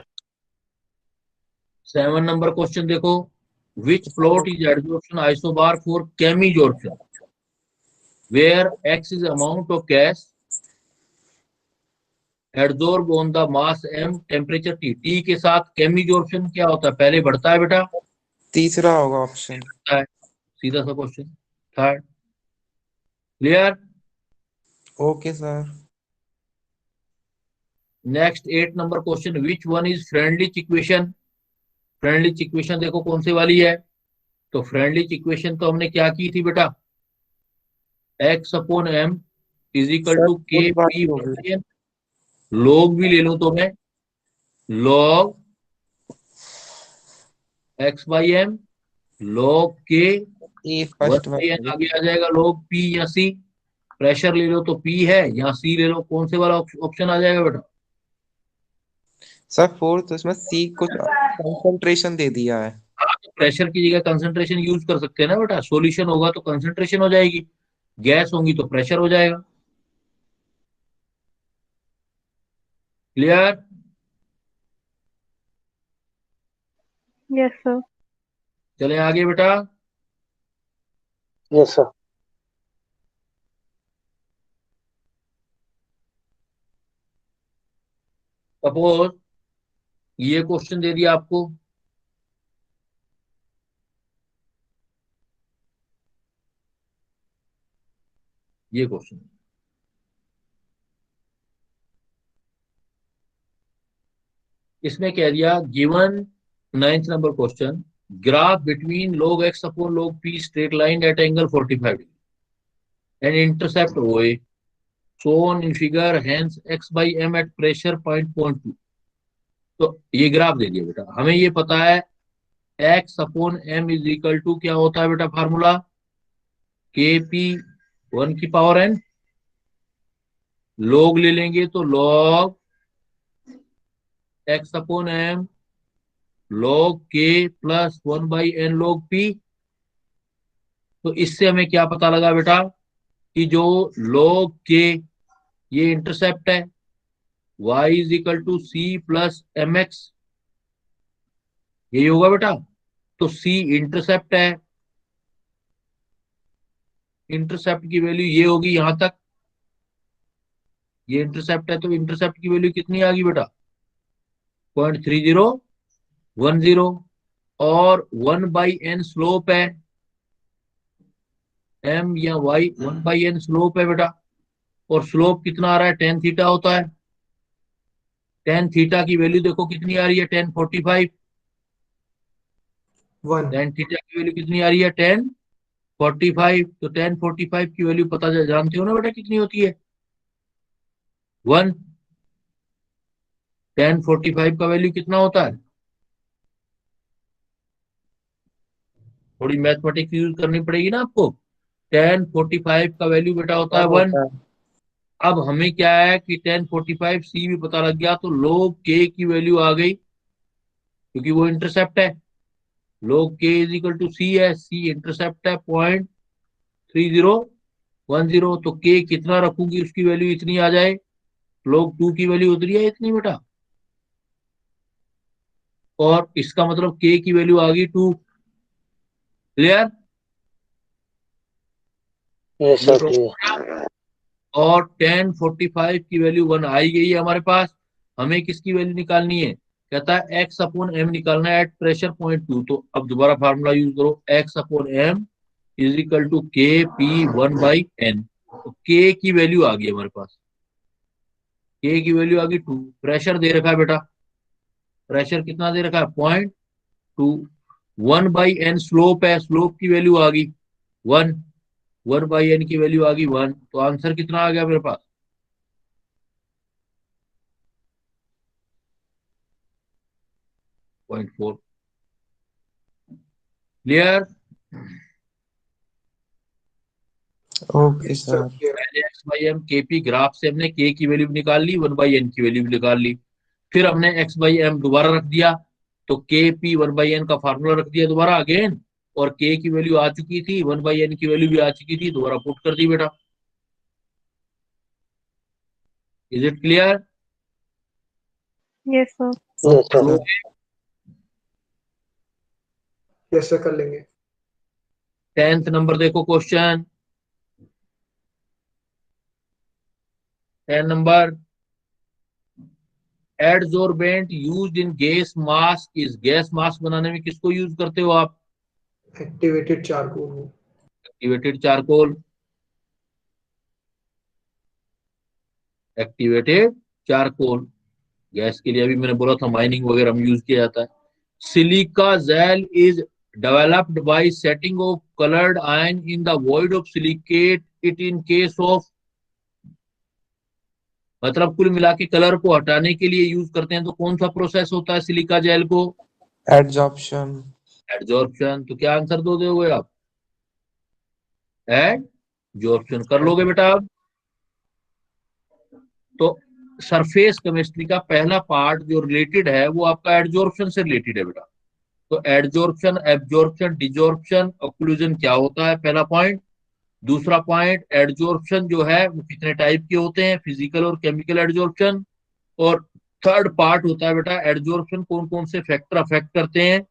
7 number question देखो, which plot is adsorption isobar for chemisorption where x is amount of gas adsorb on the mass m temperature t। t के साथ केमिजॉर्प्शन क्या होता है, पहले बढ़ता है बेटा, तीसरा होगा ऑप्शन। बढ़ता है, सीधा सा question. Third. Clear? Okay sir. Next 8 number question, which one is Freundlich equation. Freundlich equation देखो कौन सी वाली है, तो फ्रेंडलिच इक्वेशन तो हमने क्या की थी बेटा, x upon m is equal sir to k वही बात पी हो गई। लॉग भी ले लूं तो मैं log x by m log k a 1 first by N वाला। आगे आ जाएगा लॉग p या c। प्रेशर ले लो तो p है, या c ले लो, कौन से वाला ऑप्शन आ जाएगा बेटा। सर फोर्थ उसमें सी कुछ कंसंट्रेशन दे दिया है। हाँ, तो प्रेशर की जगह कंसंट्रेशन यूज कर सकते हैं ना बेटा, सॉल्यूशन होगा तो कंसंट्रेशन हो जाएगी, गैस होंगी तो प्रेशर हो जाएगा। क्लियर? Yes, sir. चले आगे बेटा। Yes, sir. सपोज ये क्वेश्चन दे दिया आपको, ये क्वेश्चन, इसमें कह दिया given 9th number question, graph between log x upon log p straight line at angle 45 degree and intercept OA shown in figure, hence x by m at pressure point 2। तो ये graph दे दिया बेटा, हमें ये पता है x upon m is equal to क्या होता है बेटा, फार्मूला के पी 1 की पावर n, log ले लेंगे तो log x upon m log k plus 1 by n log p। तो इससे हमें क्या पता लगा बेटा कि जो log k ये इंटरसेप्ट है, y is equal to c plus m x, यही होगा बेटा। तो c इंटरसेप्ट है, इंटरसेप्ट की वैल्यू ये होगी यहां तक, ये इंटरसेप्ट है तो इंटरसेप्ट की वैल्यू कितनी आ गई बेटा, 0.3010। और 1 बाई एन स्लोप है, m या y 1 बाई एन स्लोप है बेटा, और स्लोप कितना आ रहा है, tan थीटा होता है। tan थीटा की वैल्यू देखो कितनी आ रही है, tan 45। 1. tan थीटा की वैल्यू कितनी आ रही है, tan 45। तो tan 45 की वैल्यू पता जानते हो ना बेटा कितनी होती है, 1। tan 45 का वैल्यू कितना होता है, थोड़ी मैथमेटिक्स यूज करनी पड़ेगी ना आपको। tan 45 का वैल्यू बेटा होता है 1। अब हमें क्या है कि tan 45 सी भी पता लग गया, तो log k की वैल्यू आ गई, क्योंकि वो इंटरसेप्ट है, log k is equal to C है, सी इंटरसेप्ट है 0.3010। तो k कितना रखूंगी उसकी वैल्यू इतनी आ जाए, log 2 की वैल्यू उतरी है इतनी बेटा, और इसका मतलब k की वैल्यू आ गई 2। क्लियर? Yes, sir. Clear. और tan 45 की वैल्यू 1 आई गई है हमारे पास, हमें किसकी वैल्यू निकालनी है, कहता है x अपॉन m निकालना है एट प्रेशर पॉइंट 2। तो अब दोबारा फार्मूला यूज करो, x upon m is equal to k p 1 by n. तो k की वैल्यू आ गई हमारे पास, k की वैल्यू आ गई 2। प्रेशर दे रखा है बेटा, प्रेशर कितना दे रखा है, 0.2। 1 बाई एन स्लोप है, स्लोप की वैल्यू आ गई 1, 1 बाई एन की वैल्यू आ गई 1। तो आंसर कितना आ गया मेरे पास, 0.4। Clear? Okay Yes, sir. Sir. Clear. पहले एक्स बाई एम के पी ग्राफ से हमने के की वैल्यू निकाल ली, 1 बाई एन की वैल्यू भी निकाल ली, फिर हमने एक्स बाई एम दोबारा रख दिया, तो के पी 1 बाई एन का फार्मूला रख दिया दोबारा अगेन, और के की वैल्यू आ चुकी थी, 1 बाई एन की वैल्यू भी आ चुकी थी, दोबारा पुट कर दी बेटा। Is it clear? Yes, sir. Yes, sir. Yes sir, कर लेंगे। 10th नंबर देखो question. 10 number, adsorbent used in gas mask is, gas mask बनाने में किसको यूज करते हो आप? Activated charcoal. Activated charcoal, activated charcoal. Gas के लिए अभी मैंने बोला था माइनिंग वगैरह में यूज किया जाता है। Silica jail is developed by setting of coloured ion in the void of silicate it in case of, मतलब कुल मिला के कलर को हटाने के लिए यूज करते हैं, तो कौन सा प्रोसेस होता है सिलिका जेल को? एडजॉर्प्शन। एडजॉर्प्शन। तो क्या आंसर दोगे आप? एडजॉर्प्शन कर लोगे बेटा आप? तो सरफेस केमिस्ट्री का पहला पार्ट जो रिलेटेड है वो आपका एडजॉर्प्शन से रिलेटेड है बेटा। तो एडजॉर्प्शन, एब्जॉर्प्शन, डिजॉर्प्शन, ऑक्लूजन क्या होता है, पहला पॉइंट। दूसरा पॉइंट, एडजॉर्प्शन जो है वो कितने टाइप के होते हैं, फिजिकल और केमिकल एडजॉर्प्शन। और थर्ड पार्ट होता है बेटा एडजॉर्प्शन कौन कौन से फैक्टर अफेक्ट करते हैं,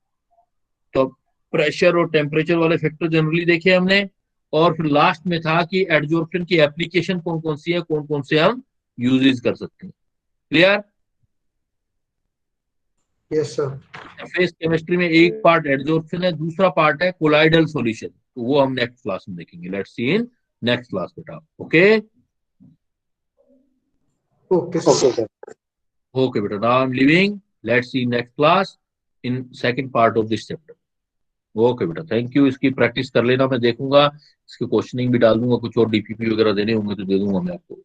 तो प्रेशर और टेम्परेचर वाले फैक्टर जनरली देखे हमने। और फिर लास्ट में था कि एडजॉर्प्शन की एप्लीकेशन कौन कौन सी है, कौन कौन से हम यूजेस कर सकते हैं। Clear? Yes sir. Surface chemistry में एक पार्ट एडजॉर्प्शन है, दूसरा पार्ट है कोलाइडल सॉल्यूशन, तो वो हम नेक्स्ट क्लास में देखेंगे। Let's see in next class बेटा। Okay okay sir. Okay, sir. Okay बेटा, now I am living, let's see next class in second part of this chapter. Okay बेटा, thank you. इसकी practice कर लेना, मैं देखूंगा, इसके क्वेश्चनिंग भी डाल दूंगा, कुछ और डीपीपी वगैरह देने होंगे तो दे दूंगा मैं आपको।